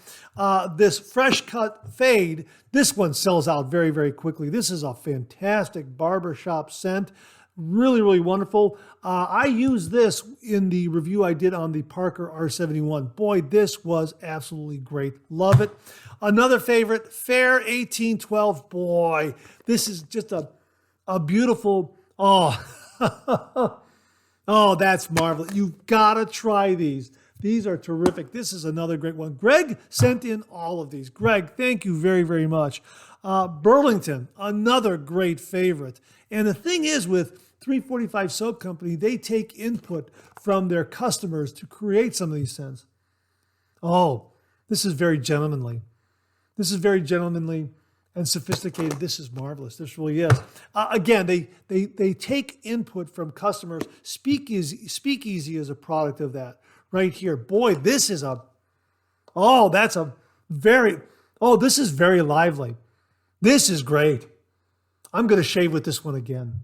This Fresh Cut Fade, this one sells out very, very quickly. This is a fantastic barbershop scent. Really, really wonderful. I used this in the review I did on the Parker R71. Boy, this was absolutely great. Love it. Another favorite, Fair 1812. Boy, this is just a beautiful, oh, that's marvelous. You've got to try these. These are terrific. This is another great one. Greg sent in all of these. Greg, thank you very, very much. Burlington, another great favorite. And the thing is with 345 Soap Company, they take input from their customers to create some of these scents. Oh, this is very gentlemanly. This is very gentlemanly and sophisticated. This is marvelous. This really is. Again, they take input from customers. Speakeasy is a product of that right here. Boy, this is this is very lively. This is great. I'm going to shave with this one again.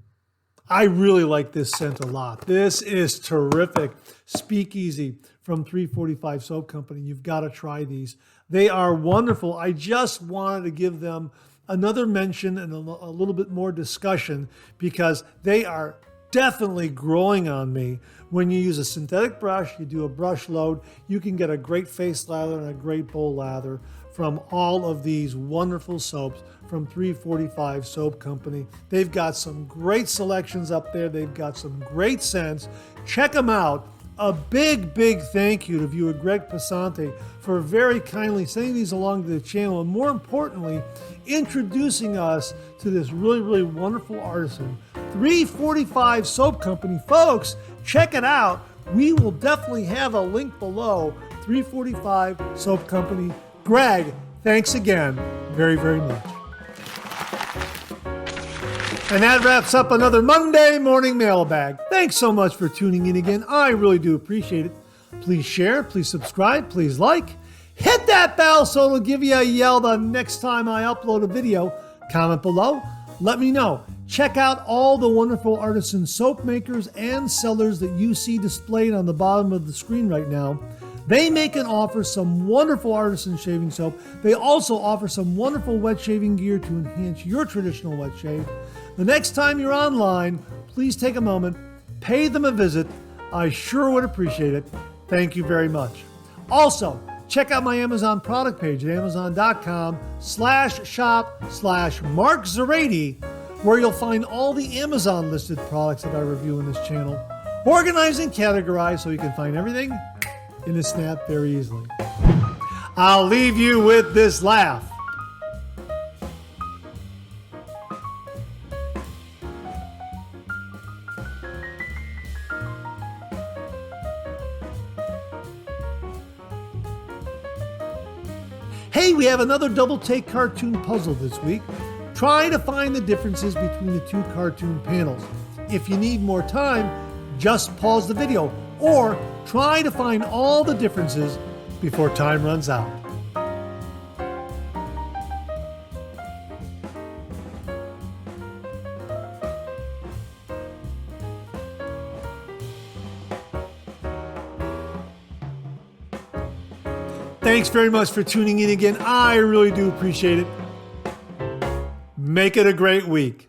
I really like this scent a lot. This is terrific. Speakeasy from 345 Soap Company. You've got to try these. They are wonderful. I just wanted to give them another mention and a little bit more discussion because they are definitely growing on me. When you use a synthetic brush, you do a brush load, you can get a great face lather and a great bowl lather from all of these wonderful soaps from 345 Soap Company. They've got some great selections up there. They've got some great scents. Check them out. A big, big thank you to viewer Greg Pisante for very kindly sending these along to the channel and more importantly, introducing us to this really, really wonderful artisan. 345 Soap Company. Folks, check it out. We will definitely have a link below. 345 Soap Company. Greg, thanks again very, very much. And that wraps up another Monday morning mailbag. Thanks so much for tuning in again. I really do appreciate it. Please share, please subscribe, please like. Hit that bell so it'll give you a yell the next time I upload a video. Comment below. Let me know. Check out all the wonderful artisan soap makers and sellers that you see displayed on the bottom of the screen right now. They make and offer some wonderful artisan shaving soap. They also offer some wonderful wet shaving gear to enhance your traditional wet shave. The next time you're online, please take a moment, pay them a visit. I sure would appreciate it. Thank you very much. Also, check out my Amazon product page at amazon.com/shop/Mark Zarady, where you'll find all the Amazon listed products that I review in this channel, organized and categorized so you can find everything in a snap very easily. I'll leave you with this laugh. Hey, we have another double take cartoon puzzle this week. Try to find the differences between the two cartoon panels. If you need more time, just pause the video or try to find all the differences before time runs out. Thanks very much for tuning in again. I really do appreciate it. Make it a great week.